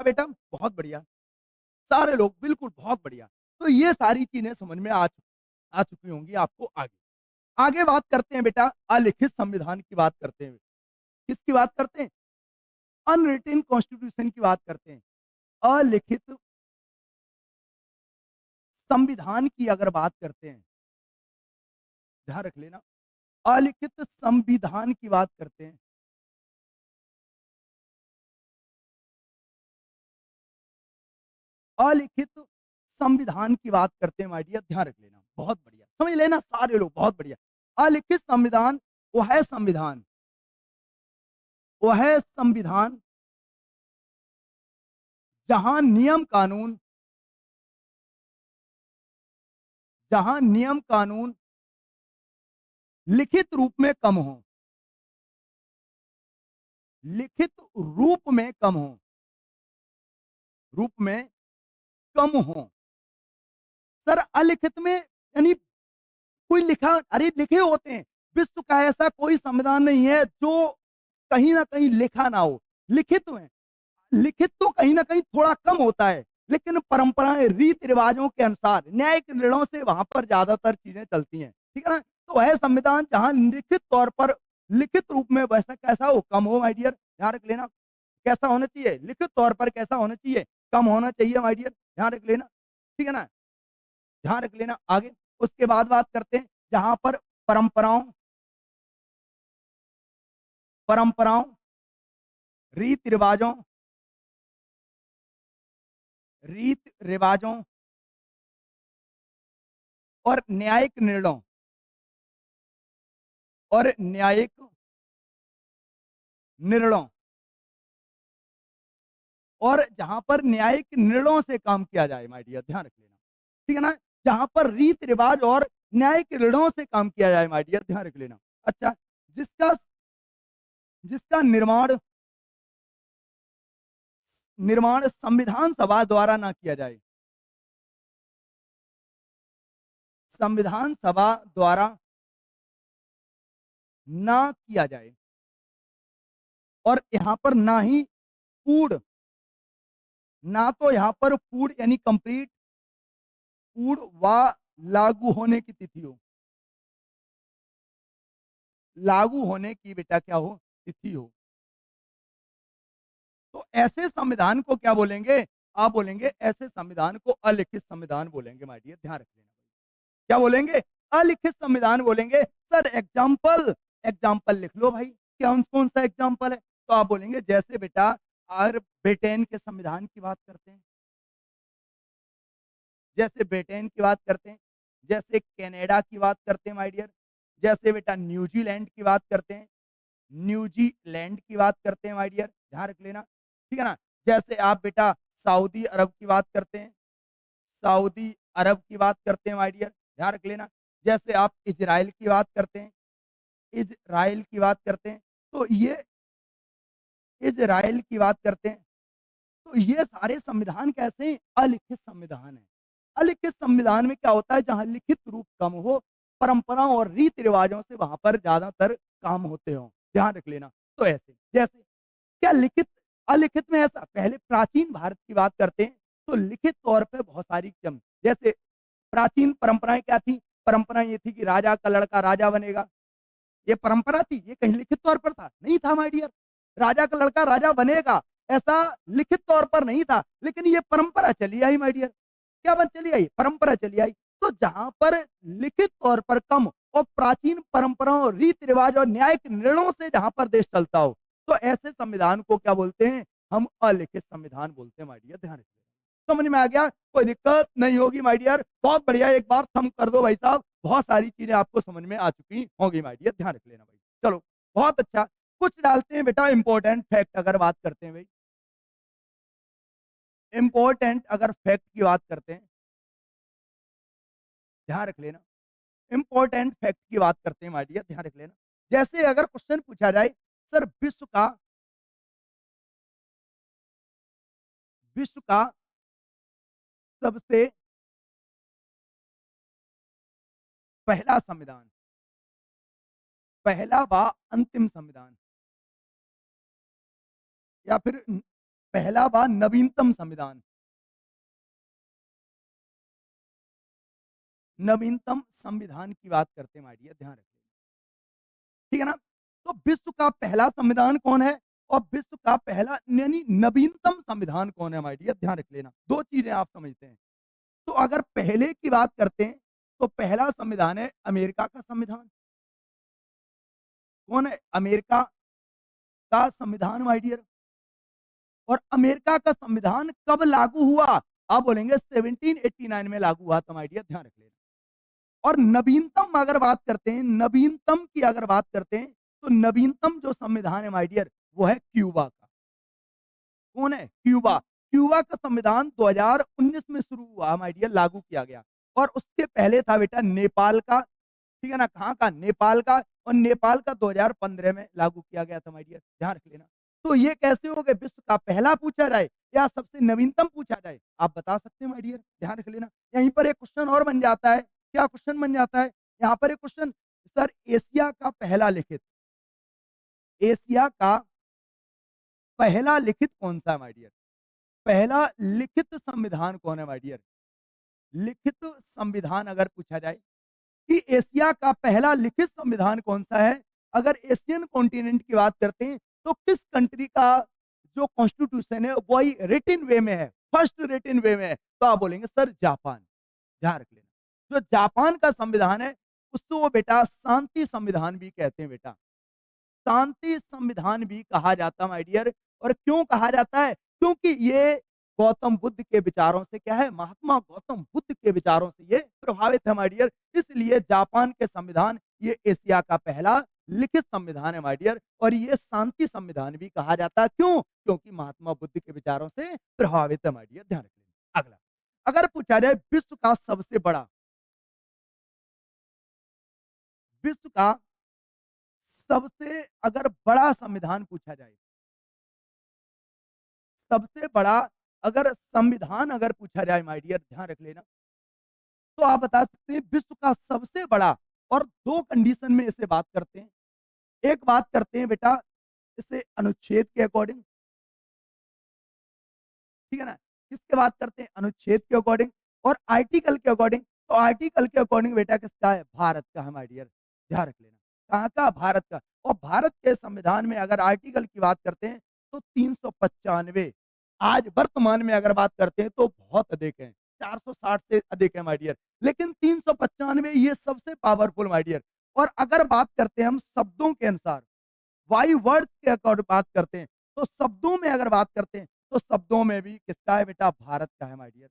बेटा बहुत बढ़िया, सारे लोग बिल्कुल बहुत बढ़िया। तो ये सारी चीजें समझ में आ चुकी होंगी आपको। आगे आगे बात करते हैं बेटा, अलिखित संविधान की बात करते हैं। किसकी बात करते हैं? अनरिटन कॉन्स्टिट्यूशन की बात करते हैं। अलिखित संविधान की अगर बात करते हैं, ध्यान रख लेना, अलिखित संविधान की बात करते हैं। अलिखित संविधान की बात करते हैं माय डियर, ध्यान रख लेना, बहुत बढ़िया समझ लेना सारे लोग, बहुत बढ़िया। अलिखित संविधान वो है संविधान जहां नियम कानून लिखित रूप में कम हो, लिखित रूप में कम हो, रूप में कम हो। सर अलिखित में यानी कोई लिखा, अरे लिखे होते हैं। विश्व का ऐसा कोई संविधान नहीं है जो कहीं ना कहीं लिखा ना हो। लिखित में, लिखित तो कहीं ना कहीं थोड़ा कम होता है, लेकिन परंपराएं रीति रिवाजों के अनुसार न्यायिक निर्णयों से वहां पर ज्यादातर चीजें चलती हैं, ठीक है ना। तो वह संविधान जहां लिखित तौर पर, लिखित रूप में वैसा कैसा हो? कम हो माय डियर, ध्यान रख लेना। कैसा होना चाहिए? लिखित तौर पर कैसा होना चाहिए? कम होना चाहिए माय डियर, ध्यान रख लेना, ठीक है ना। ध्यान रख लेना। आगे उसके बाद बात करते हैं जहां पर परंपराओं परंपराओं रीति रिवाजों रीत रिवाजों और न्यायिक निर्णयों और जहां पर न्यायिक निर्णयों से काम किया जाए माय डियर, ध्यान रख लेना, ठीक है ना। जहां पर रीति रिवाज और न्यायिक निर्णयों से काम किया जाए माय डियर, ध्यान रख लेना। अच्छा, जिसका जिसका निर्माण संविधान सभा द्वारा ना किया जाए, संविधान सभा द्वारा ना किया जाए, और यहां पर ना ही पूर्ण, ना तो यहां पर पूर्ण यानी कंप्लीट, पूर्ण व लागू होने की तिथि हो, लागू होने की बेटा क्या हो? तिथि हो। तो ऐसे संविधान को क्या बोलेंगे? आप बोलेंगे ऐसे संविधान को अलिखित संविधान बोलेंगे माय डियर, ध्यान रख लेना। क्या बोलेंगे? अलिखित संविधान बोलेंगे। सर एग्जाम्पल, एग्जाम्पल लिख लो भाई, कौन सा एग्जाम्पल है? तो आप बोलेंगे जैसे बेटा अगर ब्रिटेन के संविधान की बात करते हैं, जैसे ब्रिटेन की बात करते हैं, जैसे कनाडा की बात करते हैं माय डियर, जैसे बेटा न्यूजीलैंड की बात करते हैं, न्यूजीलैंड की बात करते हैं माय डियर, ध्यान रख लेना, ठीक है ना? जैसे आप बेटा सऊदी अरब की बात करते हैं, सऊदी अरब की बात करते हैं माय डियर, ध्यान रख लेना। जैसे आप इजराइल की बात करते हैं, इजराइल की बात करते हैं, तो ये इजराइल की बात करते हैं, तो ये सारे संविधान कैसे हैं? अलिखित संविधान है। अलिखित संविधान में क्या होता है? जहां लिखित रूप कम हो, परंपराओं और रीति रिवाजों से वहां पर ज्यादातर काम होते हो, ध्यान रख लेना। तो ऐसे जैसे क्या लिखित अलिखित में ऐसा, पहले प्राचीन भारत की बात करते हैं तो लिखित तौर पे बहुत सारी जैसे प्राचीन परंपराएं क्या थी? परंपरा ये थी कि राजा का लड़का राजा बनेगा, ये परंपरा थी, ये कहीं लिखित तौर पर था? नहीं था माय डियर। राजा का लड़का राजा बनेगा, ऐसा लिखित तौर पर नहीं था, लेकिन ये परंपरा चली आई माय डियर। क्या बात चली आई? परंपरा चली आई। तो जहां पर लिखित तौर पर कम और प्राचीन परंपराओं, रीति रिवाज और न्यायिक निर्णयों से जहां पर देश चलता हो, तो ऐसे संविधान को क्या बोलते हैं? हम अलिखित संविधान बोलते हैं माय डियर, ध्यान रखिए। समझ में आ गया? कोई दिक्कत नहीं होगी माय डियर। बहुत बढ़िया, एक बार थम कर दो भाई साहब, बहुत सारी चीजें आपको समझ में आ चुकी होंगी माय डियर, ध्यान रख लेना भाई। चलो बहुत अच्छा, कुछ डालते हैं बेटा इंपॉर्टेंट फैक्ट अगर बात करते हैं भाई, इंपॉर्टेंट अगर फैक्ट की बात करते हैं, ध्यान रख लेना। इंपॉर्टेंट फैक्ट की बात करते हैं माय डियर, ध्यान रख लेना। जैसे अगर क्वेश्चन पूछा जाए, सर विश्व का सबसे पहला संविधान, पहला व अंतिम संविधान, या फिर पहला व नवीनतम संविधान, नवीनतम संविधान की बात करते हैं माय डियर, ध्यान रखिए, ठीक है ना? तो विश्व का पहला संविधान कौन है और विश्व का पहला यानी नवीनतम संविधान कौन है माय डियर, ध्यान रख लेना। दो चीजें आप समझते हैं। तो अगर पहले की बात करते हैं तो पहला संविधान है अमेरिका का संविधान। कौन है? अमेरिका का संविधान माय डियर। और अमेरिका का संविधान कब लागू हुआ? आप बोलेंगे 1789 में लागू हुआ था माय डियर, ध्यान रख लेना। और नवीनतम अगर बात करते हैं, नवीनतम की अगर बात करते हैं, तो नवीनतम जो संविधान है माय डियर वो है क्यूबा का। कौन है? क्यूबा। क्यूबा का संविधान 2019 में शुरू हुआ माय डियर, लागू किया गया। और उसके पहले था बेटा नेपाल का, ठीक है ना? कहाँ का? नेपाल का। और नेपाल का 2015 में लागू किया गया था माय डियर, ध्यान रख लेना। तो ये कैसे हो गए? विश्व का पहला पूछा जाए या सबसे नवीनतम पूछा जाए, आप बता सकते हैं माय डियर, ध्यान रख लेना। यहीं पर एक क्वेश्चन और बन जाता है। क्या क्वेश्चन बन जाता है? यहाँ पर एक क्वेश्चन, सर एशिया का पहला लिखित, एशिया का पहला लिखित कौन सा है माय डियर? पहला लिखित संविधान कौन है माय डियर? लिखित संविधान अगर पूछा जाए कि एशिया का पहला लिखित संविधान कौन सा है, अगर एशियन कॉन्टिनेंट की बात करते हैं तो किस कंट्री का जो कॉन्स्टिट्यूशन है वही रिटन वे में है, फर्स्ट रिटन वे में है? तो आप बोलेंगे सर जापान, ध्यान रख लेना। जो जापान का संविधान है उसको वो बेटा शांति संविधान भी कहते हैं बेटा, शांति संविधान भी कहा जाता है माय डियर। और क्यों कहा जाता है? क्योंकि ये गौतम बुद्ध के विचारों से क्या है, महात्मा गौतम बुद्ध के विचारों से ये प्रभावित है माय डियर। इसलिए जापान के संविधान ये एशिया का पहला लिखित संविधान है माय डियर। और ये शांति संविधान भी कहा जाता है, क्यों? क्योंकि महात्मा बुद्ध के विचारों से प्रभावित है माय डियर, ध्यान रखिए। अगला अगर पूछा जाए विश्व का सबसे बड़ा, विश्व का सबसे अगर बड़ा संविधान पूछा जाए, सबसे बड़ा अगर संविधान अगर पूछा जाए माय डियर, ध्यान रख लेना, तो आप बता सकते हैं विश्व का सबसे बड़ा। और दो कंडीशन में इसे बात करते हैं। एक बात करते हैं बेटा इसे अनुच्छेद के अकॉर्डिंग, ठीक है ना? किसके बात करते हैं? अनुच्छेद के अकॉर्डिंग। और आर्टिकल के अकॉर्डिंग, तो आर्टिकल के अकॉर्डिंग बेटा किसका है? भारत का है माय डियर, ध्यान रख लेना। कहाँ का? भारत का। और भारत के संविधान में अगर आर्टिकल की बात करते हैं तो 395 आज वर्तमान में अगर बात करते हैं तो बहुत अधिक है, 460 से अधिक है माय डियर। लेकिन 395 ये सबसे पावरफुल माय डियर। और अगर बात करते हैं हम शब्दों के अनुसार, वाई वर्ड्स के अकॉर्डिंग बात करते हैं, तो शब्दों में अगर बात करते हैं, तो शब्दों में भी किसका है बेटा? भारत का है माय डियर।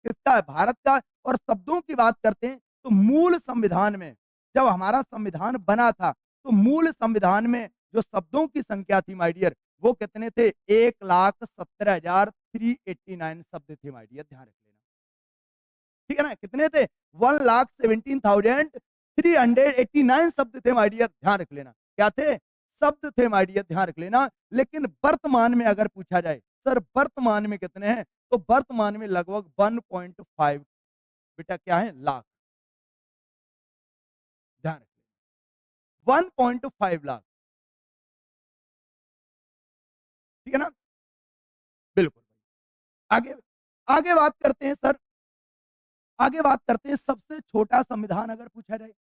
किसका है? भारत का। और शब्दों की बात करते हैं, तो मूल संविधान में जब हमारा संविधान बना था, तो मूल संविधान में जो शब्दों की संख्या थी माय डियर, वो कितने थे? 1,17,389 शब्द थे माय डियर, ध्यान रख लेना। ठीक है ना? कितने थे? 1,17,389 शब्द थे माय डियर, ध्यान रख लेना। क्या थे? शब्द थे माय डियर, ध्यान रख लेना। लेकिन वर्तमान में अगर पूछा जाए, सर वर्तमान में कितने हैं? तो वर्तमान में लगभग 1.5 बेटा क्या है? लाख। ध्यान रखिए, 1.5 लाख। ठीक है ना? बिल्कुल। आगे आगे बात करते हैं सर, आगे बात करते हैं सबसे छोटा संविधान अगर पूछा जाए,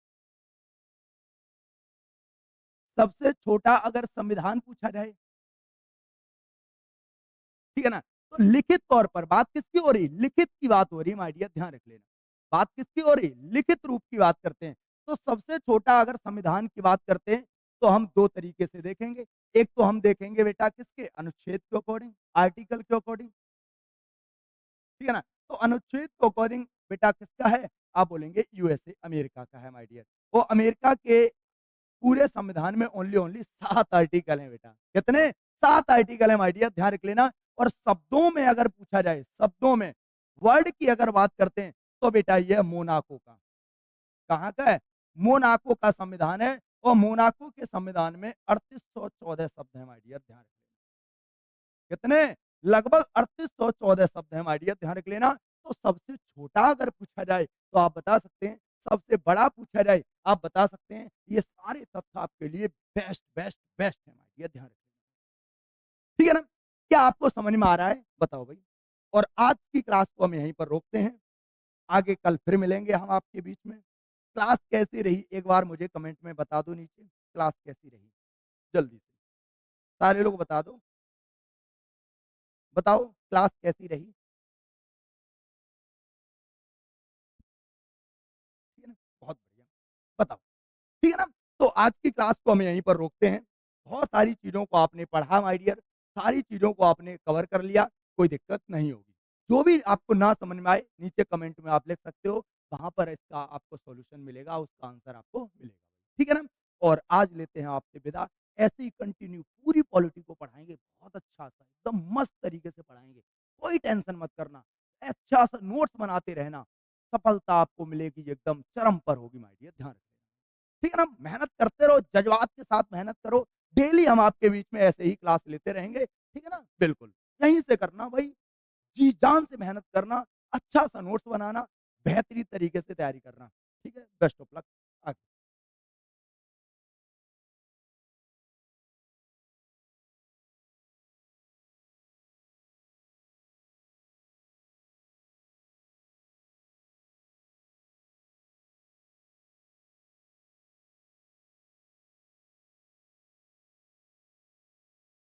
सबसे छोटा अगर संविधान पूछा जाए, ठीक है ना? तो लिखित तौर पर बात किसकी हो रही? लिखित की बात हो रही है माय डियर, ध्यान रख लेना। बात किसकी हो रही? लिखित रूप की बात करते हैं। तो सबसे छोटा अगर संविधान की बात करते हैं, तो हम 2 तरीके से देखेंगे। एक तो हम देखेंगे बेटा किसके? अनुच्छेद के अकॉर्डिंग, आर्टिकल के अकॉर्डिंग, ठीक है ना? तो अनुच्छेद के अकॉर्डिंग बेटा किसका है? आप बोलेंगे यूएसए, अमेरिका का है माय डियर। वो अमेरिका के पूरे संविधान में ओनली ओनली 7 आर्टिकल हैं बेटा। कितने? 7 आर्टिकल हैं माय डियर, ध्यान रख लेना। और शब्दों में अगर पूछा जाए, शब्दों में, वर्ड की अगर बात करते हैं, तो बेटा ये है मोनाको का। कहाँ का है? मोनाको का संविधान है। और मोनाको के संविधान में 3814 शब्द हैं माय डियर, ध्यान रख लेना। कितने? लगभग 3814 शब्द हैं माय डियर, ध्यान रख लेना। तो सबसे छोटा अगर पूछा जाए, तो आप बता सकते हैं। सबसे बड़ा पूछा जाए, आप बता सकते हैं। ये सारे तथ्य आपके लिए बेस्ट, बेस्ट, बेस्ट है माय डियर, ध्यान रख लेना। ठीक है ना? क्या आपको समझ में आ रहा है? बताओ भाई। और आज की क्लास को हम यहीं पर रोकते हैं। आगे कल फिर मिलेंगे हम आपके बीच में। क्लास कैसी रही एक बार मुझे कमेंट में बता दो नीचे, क्लास कैसी रही? जल्दी से। सारे लोग बता दो। बताओ क्लास कैसी रही? ठीक है ना? बहुत बढ़िया। बताओ। ठीक है ना? तो आज की क्लास को हम यहीं पर रोकते हैं। बहुत सारी चीज़ों को आपने पढ़ा माय डियर, सारी चीज़ों को आपने कवर कर लिया, कोई दिक्कत नहीं होगी। जो भी आपको ना समझ में आए, नीचे कमेंट में आप लिख सकते हो, वहाँ पर इसका आपको सॉल्यूशन मिलेगा, उसका आंसर आपको मिलेगा। ठीक है ना? और आज लेते हैं आपसे विदा। ऐसे ही कंटिन्यू पूरी पॉलिटी को पढ़ाएँगे, बहुत अच्छा-सा, एकदम मस्त तरीके से पढ़ाएँगे। कोई टेंशन मत करना, अच्छा-सा नोट्स बनाते रहना, सफलता आपको मिलेगी, एकदम चरम पर होगी माय डियर, ध्यान रखना। ठीक है ना? मेहनत करते रहो, जज़्बात के साथ मेहनत करो। डेली हम आपके बीच में ऐसे ही क्लास लेते रहेंगे। ठीक है ना? बिल्कुल। यहीं से करना भाई, जी-जान से मेहनत करना, अच्छा-सा नोट्स बनाना, बेहतरीन तरीके से तैयारी करना। ठीक है? Best of luck.